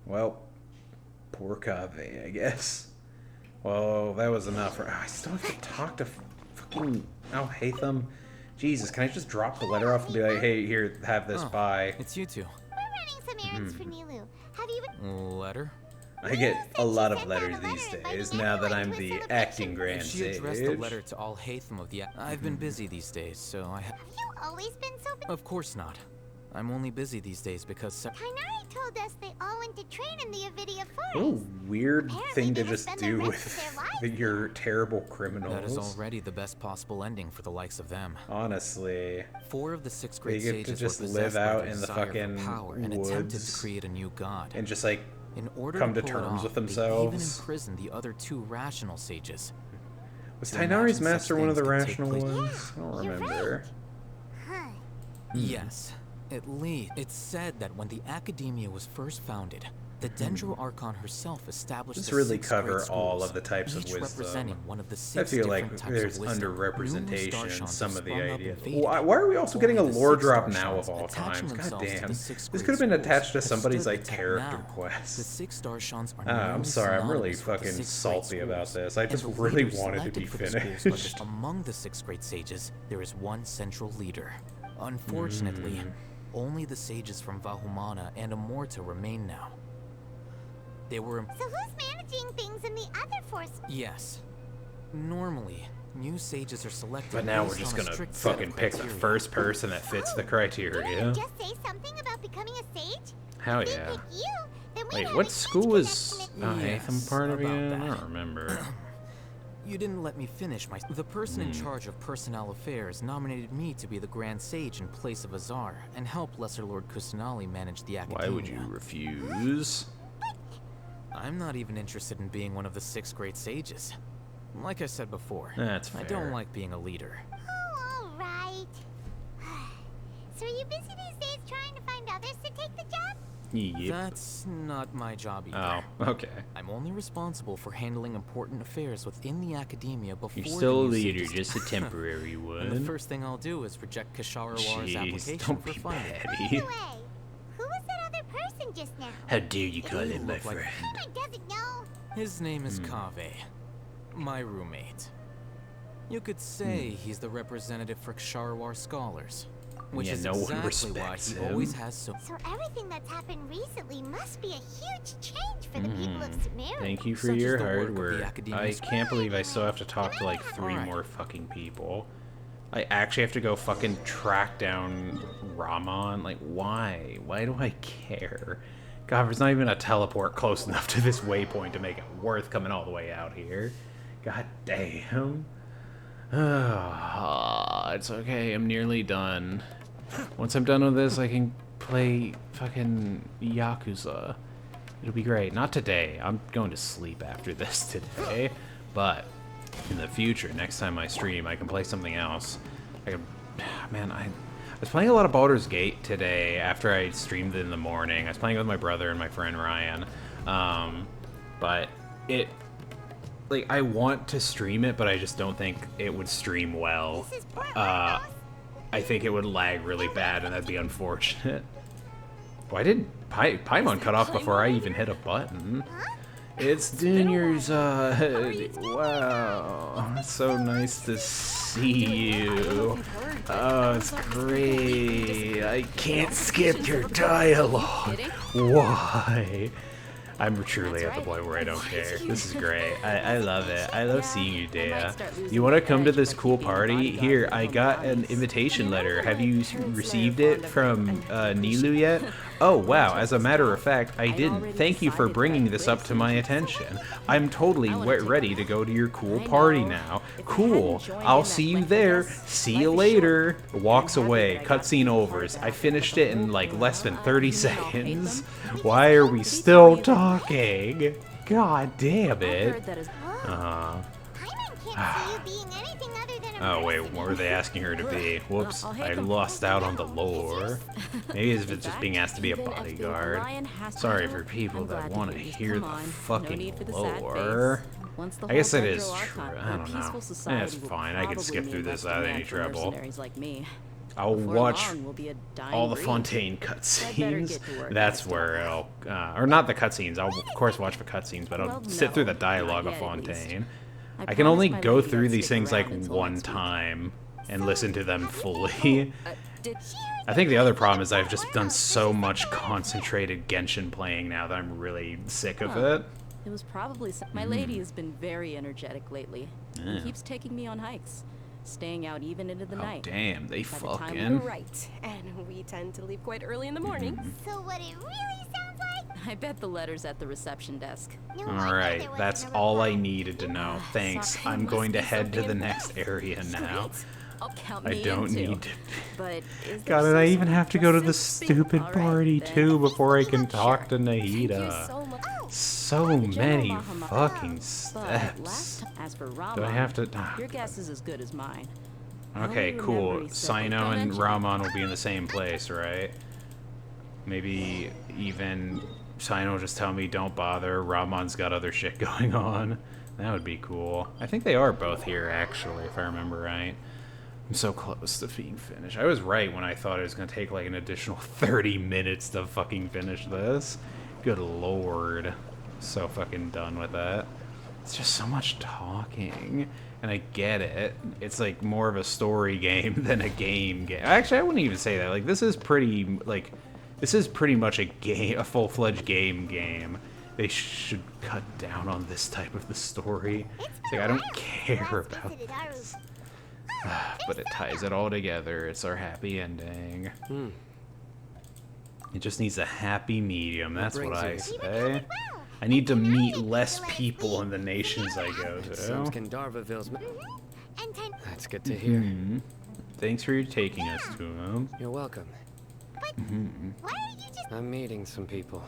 Well, poor Kave, I guess. Well, that was enough. I still have to talk to fucking Al Haytham. Jesus, can I just drop the letter off and be like, hey, here, have this, Oh, bye? It's you two. We're running some errands for Nilu. Have you been... Letter? I get a lot of letters these days now that I'm the acting grand She sage. addressed the letter to all Haytham of the... I've been busy these days, so I... Have you always been so busy? Of course not. I'm only busy these days because... Kainari told us they all went to train in the Avidia What a Forest. weird Apparently thing they to will just spend the do rest with of their lives your terrible criminals. That is already the best possible ending for the likes of them. Honestly. 4 of the 6 great They get to sages just were live possessed by out their in the desire fucking for power and attempted to woods create a new god. and just like In order come to to pull it terms off, with they even themselves. imprisoned the other 2 rational sages. Was To Tainari's imagine master such one of the things could take rational place- ones? I don't You're right. remember. Huh. Yes, at least it's said that when the academia was first founded, The Dendro Archon herself established Let's the really 6 cover great all schools, of the types of each wisdom. representing one of the I 6 feel different like types there's of wisdom. under-representation Numerous in Starshans some of the sprung up ideas. and faded. Why are we also getting a Only the lore 6 drop now Starshans of all attaching times? God themselves to damn. the 6 This great could have been schools attached to have somebody's stood like the test character now. quest. The 6 Starshans are I'm known sorry, I'm really synonymous with the fucking 6 great salty about schools, this. I and just the really leaders wanted to be selected for the schools are finished. just among the 6 great sages, there is one central leader. Unfortunately, only the sages from Vahumana and Amorta remain now. They were So who's managing things in the other 4 schools? Yes. Normally, new sages are selected. But now we're based just on a gonna strict set of fucking pick the criteria. first person that fits the criteria. Just say something about becoming a sage? Hell If they yeah. pick you, then we Wait, have what a huge school was connection. Yes, Hatham part of about again? I that. don't remember. You didn't let me finish my. The person in charge of personnel affairs nominated me to be the Grand Sage in place of Azar and help Lesser Lord Kusanali manage the academia. Why would you refuse? I'm not even interested in being one of the 6 great sages. Like I said before, That's I fair. don't like being a leader. Oh, all right. So are you busy these days trying to find others to take the job? Yep. That's not my job either. Oh, okay. I'm only responsible for handling important affairs within the academia before You're still a the new leader, sages- just a temporary And the one. first thing I'll do is reject Kasharawar's Jeez, application don't for be funding. By petty. the way, who was that other person just now? How dare you call You him my look like- friend? Someone doesn't know. His name is Kaveh, my roommate. You could say he's the representative for Ksharawar scholars, which Yeah, is no one exactly why respects he him. always has so. So everything that's happened recently must be a huge change for the people of Sumeru. Thank you for Such is your the work hard of the work. academia I school. can't believe I still have to talk to like 3 Alright. more fucking people. I actually have to go fucking track down Ramon. Like, why? Why do I care? God, there's not even a teleport close enough to this waypoint to make it worth coming all the way out here. God damn. It's okay. I'm nearly done. Once I'm done with this, I can play fucking Yakuza. It'll be great. Not today. I'm going to sleep after this today. But in the future, next time I stream, I can play something else. I can... Man, I was playing a lot of Baldur's Gate today after I streamed it in the morning. I was playing with my brother and my friend Ryan. But it... Like, I want to stream it, but I just don't think it would stream well. This is Portland, I think it would lag really bad, and that'd be unfortunate. Why did Paimon cut off before I even hit a button? It's Junior's, wow. It's so nice to see you. Oh, it's great. I can't skip your dialogue. Why? I'm truly at the point where I don't care. This is great. I love it. I love seeing you, Dea. You want to come to this cool party? Here, I got an invitation letter. Have you received it from Nilu yet? Oh, wow. As a matter of fact, I didn't. Thank you for bringing this up to my attention. I'm totally ready to go to your cool party now. Cool. I'll see you there. See you later. Walks away. Cutscene overs. I finished it in like less than 30 seconds. Why are we still talking? God damn it. Paimon can't see you being anything other than a Oh wait, mercenary. what were they asking her to be? Whoops, I lost out on the lore. Maybe it's just being asked to be a bodyguard. Sorry for people that want to hear the fucking lore. I guess that is true. I don't know. Yeah, it's fine. I can skip through this without any trouble. I'll watch all the Fontaine cutscenes. That's where I'll, or not the cutscenes. I'll of course watch the cutscenes, but I'll sit through the dialogue of Fontaine. I can only go through these things like one time and listen to them fully. I think the other problem is I've just done so much concentrated Genshin playing now that I'm really sick of it. It was probably my lady has been very energetic lately. Yeah. Keeps taking me on hikes, staying out even into the Oh night. damn, they By the time fucking. Right, and we tend to leave quite early in the morning. So what it really sounds like? I bet the letter's at the reception desk. No wonder Alright, there wasn't that's a all I reply. needed to know. Thanks. Sorry, I'm must going to be head to something the next area now. Great. I'll count I me don't in, too. need to. But is there God, and I some even have to go to the stupid All right, party then. too before I can talk to Thank you Nahida. so much. So General many Mahama- fucking But last steps. time, as for Ramon, Do I have to? your guess is as good as mine. Okay, remember cool. he said Sino and convention. Ramon will be in the same place, right? Maybe even Sino just tell me don't bother. Ramon's got other shit going on. That would be cool. I think they are both here, actually, if I remember right. I'm so close to being finished. I was right when I thought it was going to take like an additional 30 minutes to fucking finish this. Good lord. So fucking done with that. It's just so much talking. And I get it. It's like more of a story game than a game. Actually, I wouldn't even say that. Like, this is pretty, like... This is pretty much a game, a full-fledged game. They should cut down on this type of the story. It's like, I don't care about this. But it ties it all together. It's our happy ending. It just needs a happy medium. That's what I say. I need to meet less people in the nations I go to. That's good to hear. Thanks for taking us to them. You're welcome. I'm meeting some people.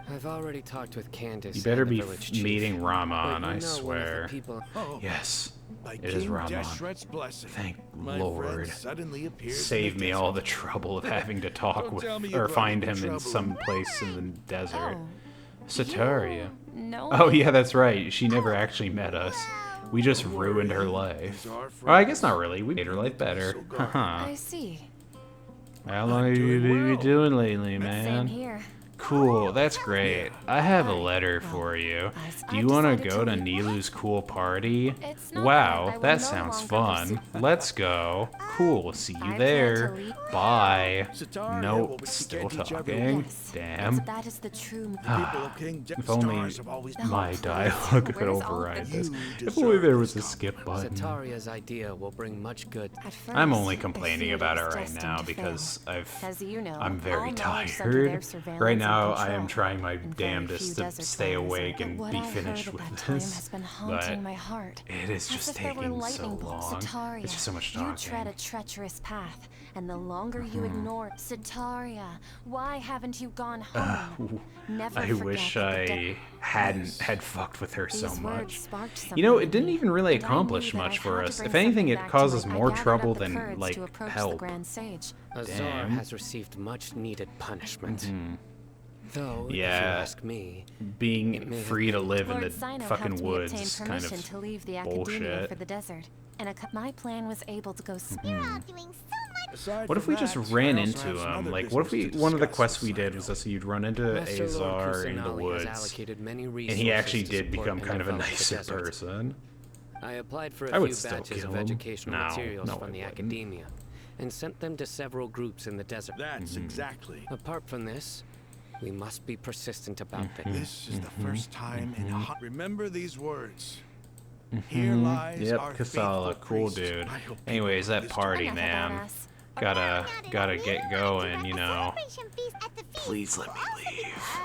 I've already talked with Candace. You better and the be village chief. meeting Ramon, But you I know swear. Oh, Yes, by it is King Ramon. Deshret's blessing, Thank my Lord. friend suddenly appeared in Save the me desert. all the trouble of having to talk Don't with tell me or you're find running him in trouble. some place in the desert. Oh, Sataria. No. Oh yeah, that's right. She never actually met us. We just ruined her life. Well, I guess not really. We made her life better. Haha. I see. How long have you been doing lately, Same man? here. Cool, that's great. I have a letter for you. Do you want to go to Nilu's cool party? It's not Wow, that I will that no sounds longer fun. Let's go. Cool, see you there. Bye. Sataria will Nope, be still together each other. talking. Yes, Damn. that is the true. If only my dialogue could Where's all override the- this. You If only there deserve was a this skip button. Sataria's idea will bring much good. At first, I'm only I complaining feared about it was right destined now to because As you know, I'm very all knowledge under their tired. surveillance Right and now, I control. am trying my And very damnedest few to desert stay dwellers are- awake But and what be I heard finished at with that time this. has been But haunting my heart. it is As just if there were taking so lightning bolts. long. Sataria, It's just so much you tread talking. a treacherous path, and the longer you ignore Sataria, why haven't you gone home? Never I forget wish that the I hadn't had fucked with her so These words much. sparked You know, something it didn't in me, even really and I accomplish knew that much I for had to us. bring If anything, something it back to causes it. I more gathered trouble up the than, courage to like, approach help. The Grand Sage. Azar Damn. has received much needed punishment. Though, if you Yeah, ask me, it being may have free to been- live in Lord the Sino fucking helped me woods obtain is kind permission of to leave the academia bullshit. for the desert, and my plan was able to go. You're all doing so much. Aside What if from we just that, ran I also into have some him? other Like, what if we, business to one of the discuss quests we with did Sino. was that you'd run into Master Lord Azar in the Kusanali has woods, allocated many and he resources actually to did support become and kind of a develop the nicer desert. person. I applied for I a would few still batches kill of him. educational No, materials no, I from the wouldn't. academia and sent them to several groups in the desert. That's exactly. Apart from this, we must be persistent about Mm-hmm. things. This is the first time in a Remember these words. Here lies Yep, our Kasala, faithful cool priest. dude. I hope Anyways, that this party, Enough man. about us. Gotta get going, you know. Celebration feast at the feast Please let me will also be- leave.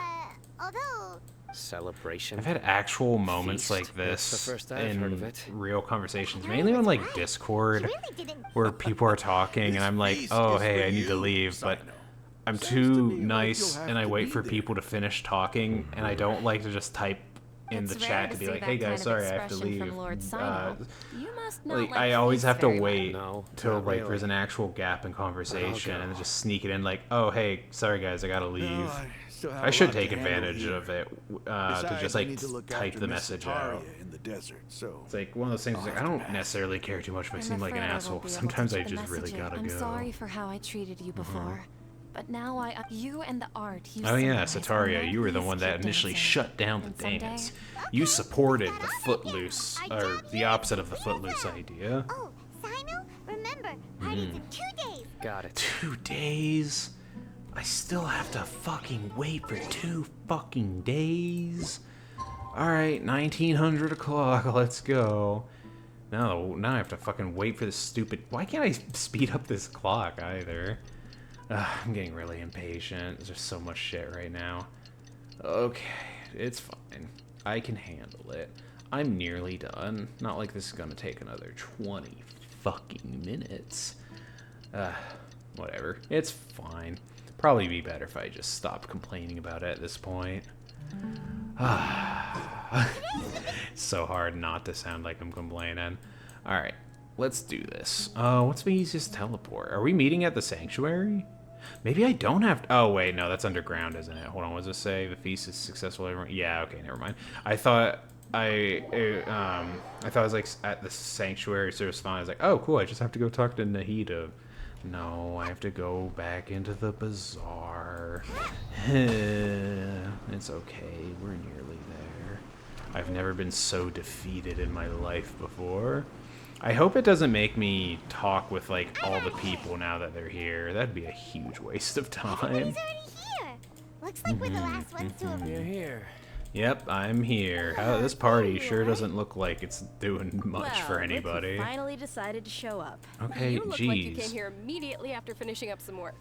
although Celebration. I've had actual moments Feast. like That's this the first I've heard of in it. real conversations, mainly on like Discord, really didn't. where people are talking and I'm like, oh hey, I need to leave, but I'm too nice and I wait for people to finish talking and I don't like to just type in the It's rare chat to be see like, that hey kind guys, of sorry, I have to expression from leave. Lord Sino. You must not Like like I always feasts have to very well. wait No, till not like really. there's an actual gap in conversation go. and just sneak it in like, oh hey, sorry guys, I gotta leave. still have I a should lot to take handle advantage here. of it to Besides, just I like need to look type after the Miss message Sataria out. in the desert, so It's like one of those things. Like I don't necessarily care too much if I I'm seem like an afraid I won't asshole. be able to Sometimes I keep the just really message. gotta I'm go. sorry for how I treated you before. But now you and the art you Oh yeah, symbolize Sataria, will you were the please one that keep initially dancing. shut down the And someday- dance. You supported the Footloose, or the opposite of the Footloose idea. Oh, Sino, remember, party's in 2 days. Got it. 2 days? I still have to fucking wait for 2 fucking days? Alright, 1900 o'clock, let's go. Now I have to fucking wait for this stupid... Why can't I speed up this clock either? I'm getting really impatient. There's just so much shit right now. Okay, it's fine. I can handle it. I'm nearly done. Not like this is gonna take another 20 fucking minutes. Whatever. It's fine. Probably be better if I just stopped complaining about it at this point. It's so hard not to sound like I'm complaining. Alright, let's do this. What's the easiest teleport? Are we meeting at the sanctuary? Maybe I don't have to... Oh, wait, no, that's underground, isn't it? Hold on, what does it say? The feast is successful. Yeah, okay, never mind. I thought I was like at the sanctuary, so it was fine. I was like, oh, cool, I just have to go talk to Nahida. No, I have to go back into the bazaar. It's okay, we're nearly there. I've never been so defeated in my life before. I hope it doesn't make me talk with, like, all the people now that they're here. That'd be a huge waste of time. Everybody's already here. Looks like we're the last ones to have... You're here. Yep, I'm here. This party sure doesn't look like it's doing much for anybody. Look who finally decided to show up. Okay, You look like you jeez. came here immediately after finishing up some work.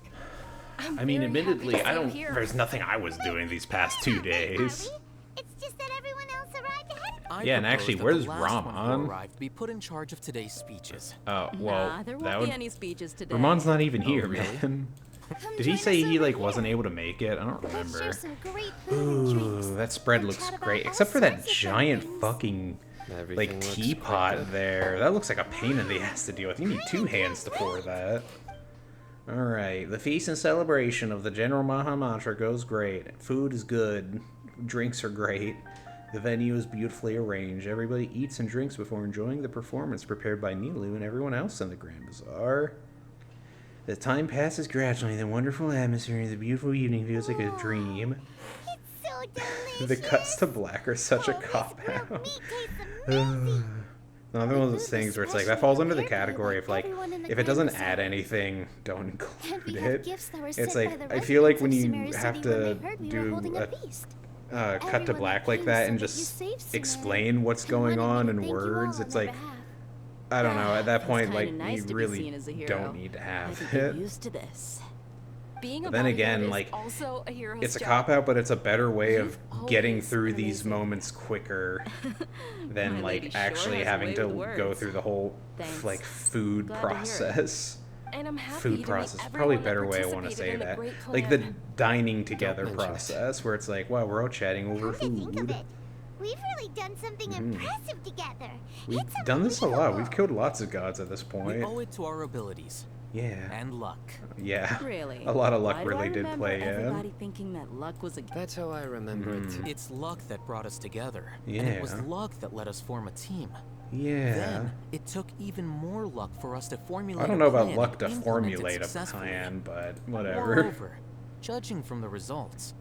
I mean, admittedly, there's nothing I was doing these past 2 days. It's just that everyone else arrived ahead of Yeah, and actually, where's Ramon? Arrived to be put in charge of today's speeches. Oh, well, Nah, there won't that be would... any speeches today. Ramon's not even here, really? man. Did he say he, like, wasn't able to make it? I don't remember. Ooh, that spread looks great. Except for that giant fucking, like, teapot there. That looks like a pain in the ass to deal with. You need 2 hands to pour that. Alright, the feast and celebration of the General Maha Mantra goes great. Food is good. Drinks are great. The venue is beautifully arranged. Everybody eats and drinks before enjoying the performance prepared by Nilu and everyone else in the Grand Bazaar. The time passes gradually. The wonderful atmosphere of the beautiful evening feels like a dream. It's so delicious. The cuts to black are such a cop-out. Another one of those things where it's like, that falls under the category of, like, if it doesn't add anything, don't include it. It's like, I feel like when you have to do a cut to black like that and just explain what's going on in words, it's like, I don't know, at that point, like, you really don't need to have it. Used to this. Being But then again, like, also a hero's it's a job. cop-out, but it's a better way of getting always through been these amazing. moments quicker than, My like, lady sure actually has a having way to with go words. through the whole, Thanks. like, food Glad to hear it. process. And I'm happy Food to process. meet Probably a everyone better that way I want to participated say in the that. great Like, the plan. dining together mention it. process, where it's like, wow, we're all chatting over Come to think of food. it, we've really done something impressive together. We've It's done this a lot. We've unbelievable. killed lots of gods at this We point. owe it to our abilities. Yeah. And luck. Yeah. Really? A lot of luck Why do I really did remember play in. everybody thinking that luck was a... That's how I remember it too. It's luck that brought us together. And it was Yeah. luck that let us form a team. Yeah. Then, it took even more luck for us to formulate I don't a know about plan luck to and implement it formulate a successfully. plan, but whatever. Moreover, judging from the results,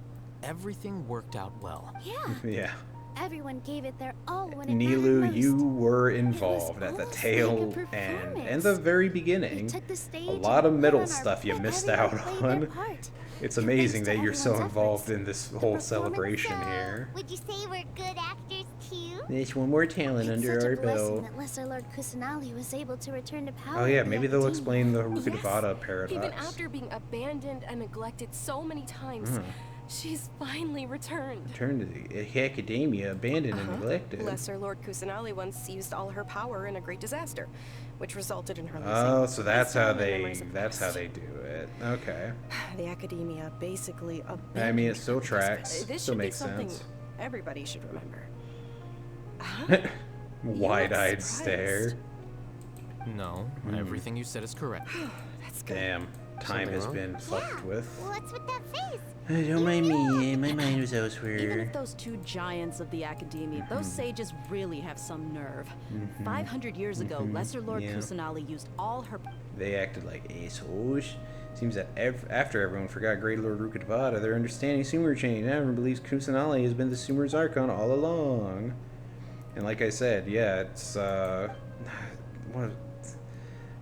everything worked out well. Yeah, Yeah. everyone gave it their all when it Nilu, mattered you most. were involved at the almost tail like a end and performance. the very We beginning. took the stage A lot of and middle put on our stuff you best. missed Everyone out played their on. part. It's And amazing thanks to that you're so everyone's involved efforts, in this the whole performance celebration So, here. would you say we're good actors too? There's one more talent It's under such our a blessing belt. that Lesser Lord Kusanali was able to return to power. Oh yeah, in the maybe they'll academia. explain the Yes. Rukkhadevata paradox. Even after being abandoned and neglected so many times, she's finally returned. Return to the academia, abandoned and neglected. Lesser Lord Kusanali once used all her power in a great disaster, which resulted in her losing Oh, so that's how family they memories of that's how past. they do it. Okay. The academia basically I mean, it abandoned still her. tracks. This Still should be makes something sense. everybody should remember. Huh? Wide-eyed surprised. stare. No, everything you said is correct. That's good. Damn, time Something has wrong? been fucked Yeah. with. What's with that face? Don't mind me, my Even mind was Even elsewhere. if those two giants of the academia, those sages really have some nerve. 500 years ago, Lesser Lord yeah. Kusanali used all her... They acted like assholes. Seems that after everyone forgot Great Lord Rukkhadevata, their understanding Sumer changed. Everyone believes Kusanali has been the Sumer's Archon all along. And like I said, yeah, it's, what,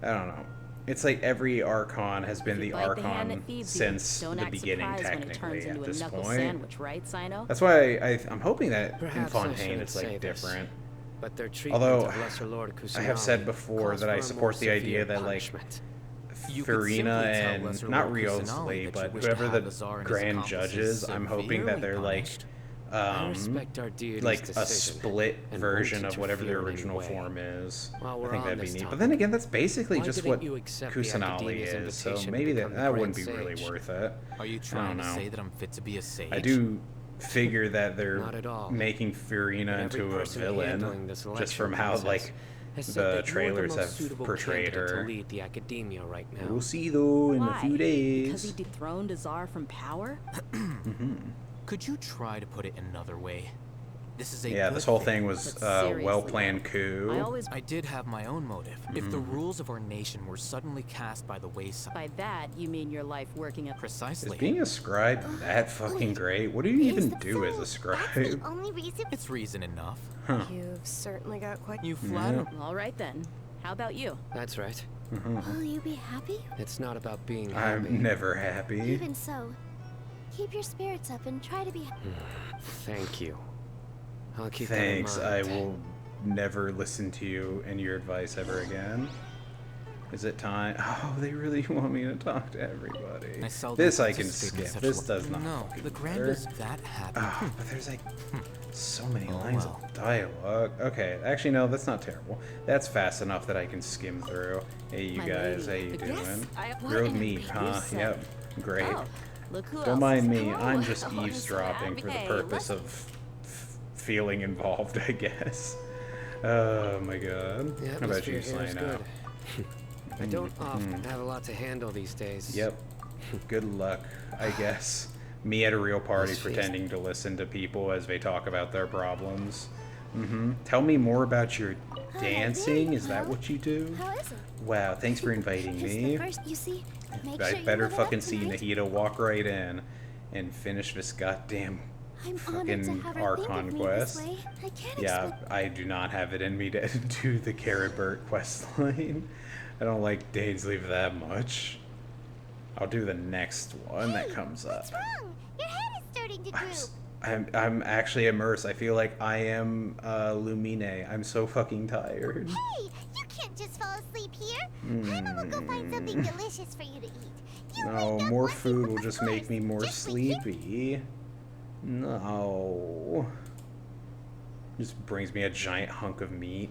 I don't know. It's like every Archon has been the Bite the hand Archon that feeds you. since Don't the act beginning, surprised when it technically, turns at into a this knuckle point. sandwich, right, Sino? That's why I'm hoping that Perhaps in I Fontaine shouldn't it's say like this, different. But their treatment Although, of Lesser Lord I have said Kusanali before calls that I for a support more the idea severe that, like, punishment. You could simply Farina tell and Lesser not Lord Riosli, Kusanali that but you wish to whoever have the Azar and his grand accomplices judges, I'm hoping that they're severely like, punished. I respect our deity's like a decision split and version won't of whatever their interfere in any original way. form is. While I we're think on that'd be this neat. But topic, then again, that's basically why just didn't what you accept the Kusanali Academia's is, so invitation to maybe become the that wouldn't be Grand really Sage? worth it. Are you I trying don't to know. say that I'm fit to be a sage? I do figure that they're Not at all. making Farina But every into a person villain handling this just from election how process like has said the that you're trailers the most have suitable portrayed candidate her. to lead the academia right now. We'll see though in Why? a few Because he days. dethroned a czar from power? Could you try to put it another way? This is a Yeah, good this whole thing was But a seriously, well-planned coup. I did have my own motive. If the rules of our nation were suddenly cast by the wayside. By that, you mean your life working at... Is Precisely. being a scribe that fucking great? What do you even do as a scribe? Only reason It's reason enough. You've certainly got quite... You flatter. All right then. How about you? That's right. Will you be happy? It's not about being happy. I'm never happy. Even so, keep your spirits up and try to be. Thank you. I'll keep Thanks, that I in mind. will never listen to you and your advice ever again. Is it time? Oh, they really want me to talk to everybody. I seldom This I can participate in skip. such This lo- does not No, fucking the grand matter. is that happy. Ah, but there's like so many Oh, lines well. of dialogue. Okay, actually no, that's not terrible. That's fast enough that I can skim through. Hey, you My guys, lady. how you Yes, doing? I- Grilled What? meat, huh? You said- Yep, great. Oh, look who Don't else mind is- me. Oh, I'm just I'm so eavesdropping for the happy. purpose Let's- of feeling involved, I guess. Oh my god. The How about you, atmosphere here is sign good. out? I don't often have a lot to handle these days. Yep. Good luck, I guess. Me at a real party Let's face it. pretending to listen to people as they talk about their problems. Tell me more about your dancing. Is that what you do? How is it? Wow, thanks for inviting It's the me. first, you see, make I sure you better live it up fucking see tonight. Nahida walk right in and finish this goddamn I'm honored to fucking have her Archon think of me quest. this way. I can't Yeah, expect... I do not have it in me to do the Carrotbert quest line. I don't like Dainsleif that much. I'll do the next one that comes up. What's wrong? Your head is starting to droop. I'm actually immersed. I feel like I am Lumine. I'm so fucking tired. Hey, you can't just fall asleep here. Paimon will go find something delicious for you to eat. You No, wake up more once you- food will of just make course, me more just like you- sleepy. No. Just brings me a giant hunk of meat.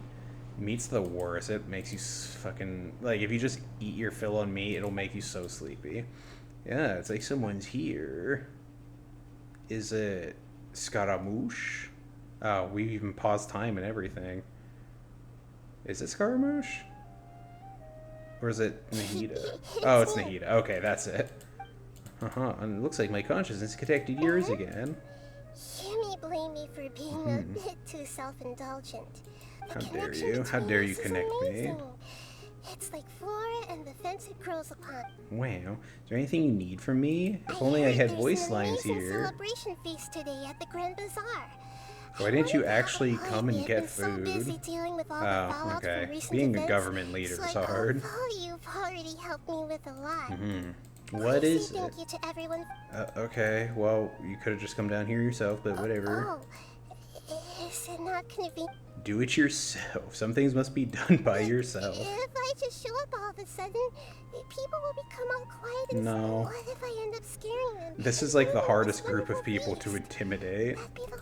Meat's the worst. It makes you fucking... Like, if you just eat your fill on meat, it'll make you so sleepy. Yeah, it's like someone's here. Is it Scaramouche? Oh, we even paused time and everything. Is it Scaramouche? Or is it Nahida? Oh, it's Nahida. Okay, that's it. And it looks like my consciousness connected yours again. You may blame me for being a bit too self-indulgent. The How dare connection you? How between dare you us is connect me? amazing. It's like flora and the fence it grows upon. Wow. Is there anything you need from me? If only I heard had there's voice an lines amazing here. celebration feast today at the Grand Bazaar. Why didn't you wanted to have actually a come and party, get but so busy food? dealing with all the Oh, fallout from okay. recent Being a events, government leader so is I hard. although you've already helped me with a lot. What please is say it? thank you to everyone. Okay, well, you could have just come down here yourself, but whatever. Oh, is it not convenient? Do it yourself. Some things must be done by yourself. If I just show up all of a sudden, people will become all quiet and No. what if I end up scaring them? This is and like the ruining hardest this group of wonderful people to feast? intimidate. That'd be the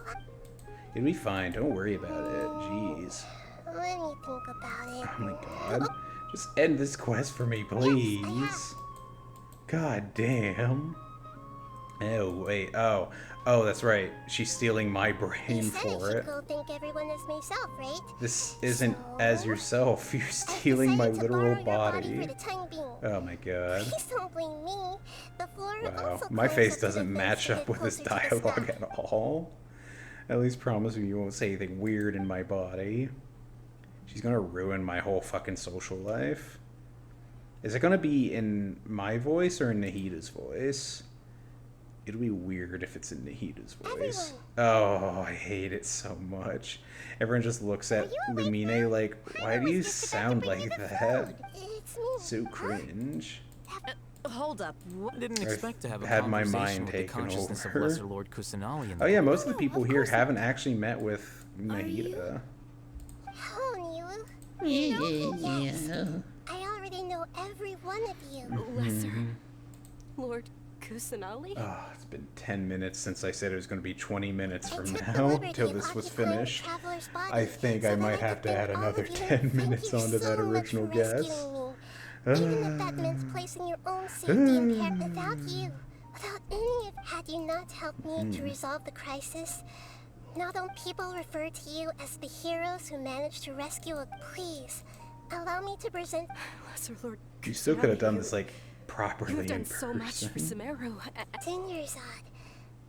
It'll be fine. Don't worry about it. Jeez. Let me think about it. Oh my god. Just end this quest for me, please. God damn. Oh, wait. Oh, that's right. She's stealing my You brain said I for should it. go thank everyone as myself, right? This isn't as So, yourself. You're I've stealing my decided to literal borrow your body. for the time being. Oh my god. Please don't blame me. The flora Wow. also My climbs face up to the doesn't fence match to up get with this closer to the dialogue sky. at all. At least promise me you won't say anything weird in my body. She's gonna ruin my whole fucking social life. Is it gonna be in my voice or in Nahida's voice? It'll be weird if it's in Nahida's voice. Oh, I hate it so much. Everyone just looks at Lumine like, why do you sound like that? It's me. So cringe. Hold up. I didn't expect to have a had my conversation mind with the taken consciousness over. of Lesser Lord Kusanali. In Oh yeah, most of the No, people of here course not. haven't actually met with Nahida. How new? Yes. I already know every one of you. Lesser Lord Kusanali? Oh, it's been 10 minutes since I said it was going to be 20 minutes I from took the now liberty till of this was occupying the finished. traveler's body I think so I that might could have to thank add all another of you. 10 Thank minutes you onto so that much original for guess. rescuing me. Even if that meant placing your own safety in peril without you. Without any of... Had you not helped me to resolve the crisis, Now don't people refer to you as the heroes who managed to rescue a... Please, allow me to present... Lesser Lord... You still could have done this, like, properly You've done in so much for Sumeru. 10 years odd.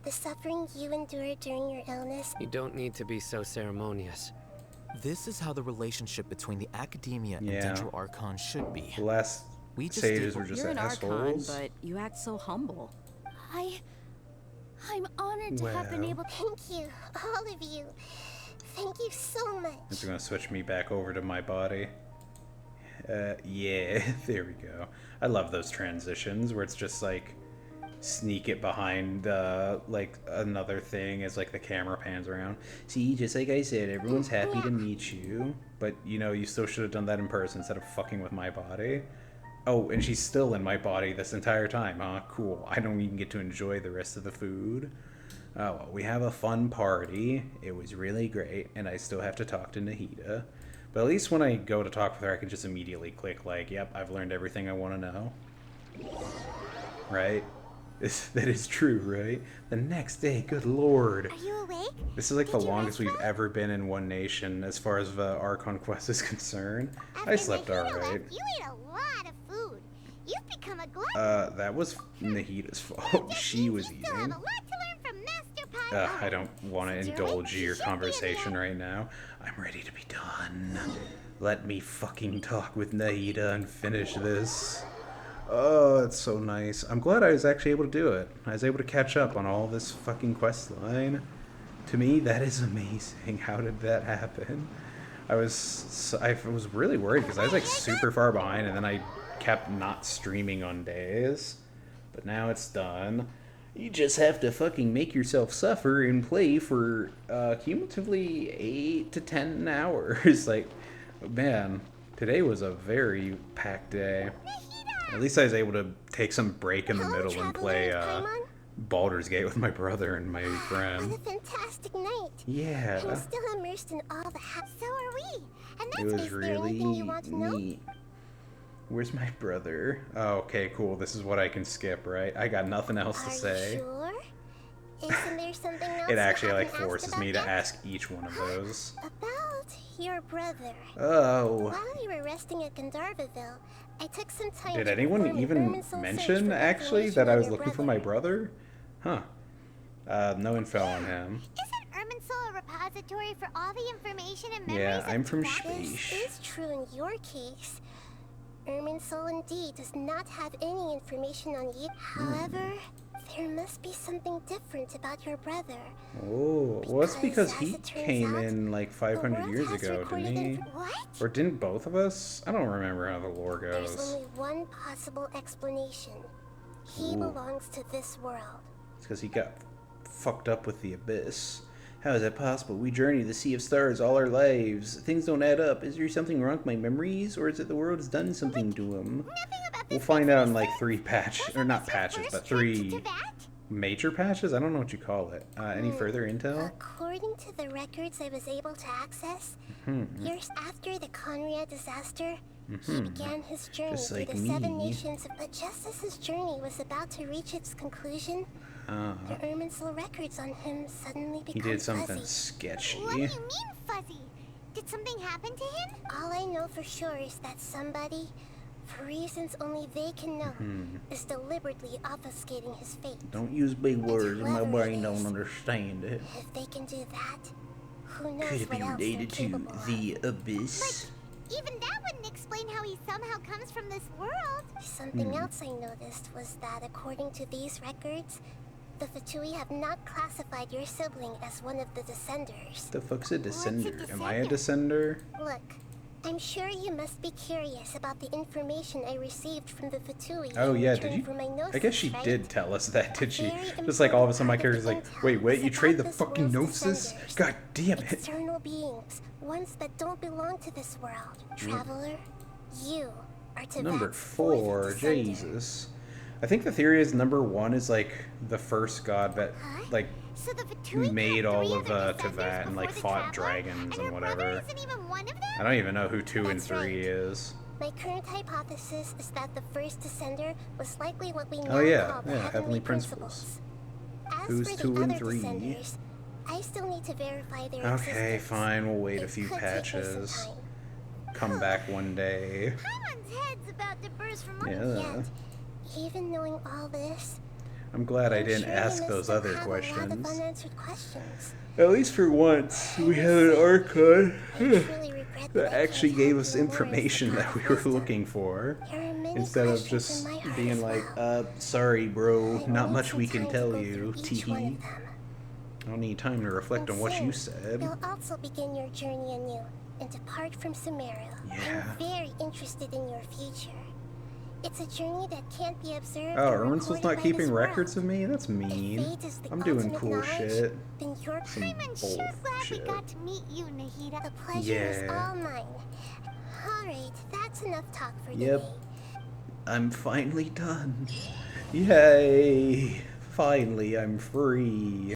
The suffering you endured during your illness... You don't need to be so ceremonious. This is how the relationship between the Academia and Dendro Archon should be. The last sages were just You're an assholes. Archon, but you act so humble. I'm honored to have been able to... Thank you, all of you. Thank you so much. It's gonna switch me back over to my body. Yeah, there we go. I love those transitions where it's just like sneak it behind like another thing as like the camera pans around. See, just like I said, everyone's happy to meet you, but you know, you still should have done that in person instead of fucking with my body. Oh, and she's still in my body this entire time, huh? Cool. I don't even get to enjoy the rest of the food. Oh, well, we have a fun party. It was really great, and I still have to talk to Nahida. But at least when I go to talk with her, I can just immediately click like, yep, I've learned everything I want to know. Right? That is true, right? The next day, good lord. Are you awake? This is like the longest we've ever been in One Nation as far as Archon Quest is concerned. I slept alright. You ate a lot of food. You've become a glutton. That was Nahida's fault. She was eating. A lot to learn from Master Pai. I don't want to indulge your conversation right now. I'm ready to be done. Let me fucking talk with Nahida and finish this. Oh, it's so nice. I'm glad I was actually able to do it. I was able to catch up on all this fucking quest line. To me, that is amazing. How did that happen? I was really worried because I was like super far behind, and then I kept not streaming on days. But now it's done. You just have to fucking make yourself suffer and play for cumulatively 8 to 10 hours. Like, man, today was a very packed day. At least I was able to take some break in the middle and play Baldur's Gate with my brother and my friend. What a fantastic night. Yeah. I'm still immersed in all the So are we. And that's It was really neat. Where's my brother? Oh, okay, cool. This is what I can skip, right? I got nothing else to say. You sure? Isn't there something else It actually like forces me to ask each one of those. About your brother. Oh. While you were resting at Gandharvaville, I took some time. Did anyone even mention actually that I was looking for my brother? Huh. No info on him. Isn't Irminsul a repository for all the information and memories? Yeah, I'm from Space. This is true in your case. Irminsul indeed does not have any information on you. However, there must be something different about your brother. Oh, well, it's because he came in like 500 years ago, didn't he? What? Or didn't both of us? I don't remember how the lore goes. There's only one possible explanation. He belongs to this world. It's because he got fucked up with the abyss. How is that possible? We journey the sea of stars all our lives. Things don't add up. Is there something wrong with my memories, or is it the world has done something to him? We'll find out in like 3 patches, or not patches, but 3 major patches? I don't know what you call it. Any further intel? According to the records I was able to access, years after the Conria disaster, he began his journey through the 7 nations. But just as his journey was about to reach its conclusion, the Irminsul records on him suddenly became He did something fuzzy. sketchy. What do you mean fuzzy? Did something happen to him? All I know for sure is that somebody, for reasons only they can know, is deliberately obfuscating his fate. Don't use big words. My brain don't understand it. If they can do that, who knows Could it be what else related they're to capable of. the abyss? Even that wouldn't explain how he somehow comes from this world. Something else I noticed was that according to these records, the Fatui have not classified your sibling as one of the Descenders. The fuck's a descender? Am I a descender? Look, I'm sure you must be curious about the information I received from the Fatui. Oh in yeah, return did you? for my gnosis, I guess she right? did tell us that, did she? Very Just like all of a sudden my important character's like, part of wait, the what? You intel trade is the about fucking this world's gnosis? Descenders. God damn it. External beings, ones that don't belong to this world. Traveler, you are to Number 4, Jesus. I think the theory is number 1 is like the first god that like So the Fatui made killed all 3 of the Descenders Tevat and like before the fought Traveler, dragons and and her brother whatever. isn't even one of them? I don't even know who 2 and That's 3 right. is. My current hypothesis is that the first Descender was likely what we now Oh yeah, call the yeah, Heavenly Principles. As Who's for 2 the and other 3? Descenders, I still need to verify their Okay, existence. fine, we'll wait a It few could take me some patches. time. Come back one day. Paimon's head's about to burst from Yeah. Yet, even knowing all this, I'm glad I I'm didn't sure you ask must those still other have questions. A lot of unanswered questions. At least for once, we had an archon I truly regret that I actually can't gave help us you more as the information that path we of were wisdom. looking for. There are many Instead of questions just in my heart being as like, well. sorry bro, I not need much some we can time to tell go you, through each one teehee. of them. I'll need time to reflect on And what you soon, said. You'll also begin your journey anew and depart from Sumeria. Yeah. I'm very interested in your future. It's a journey that can't be observed Oh, or Irwin's recorded not by keeping this records world. of me? That's mean. If fate is the I'm doing ultimate cool knowledge, shit. then your Some I'm sure glad bullshit. we got to meet you, Nahida. The pleasure is Yeah. all mine. Alright, that's enough talk for Yep. today. I'm finally done. Yay! Finally, I'm free.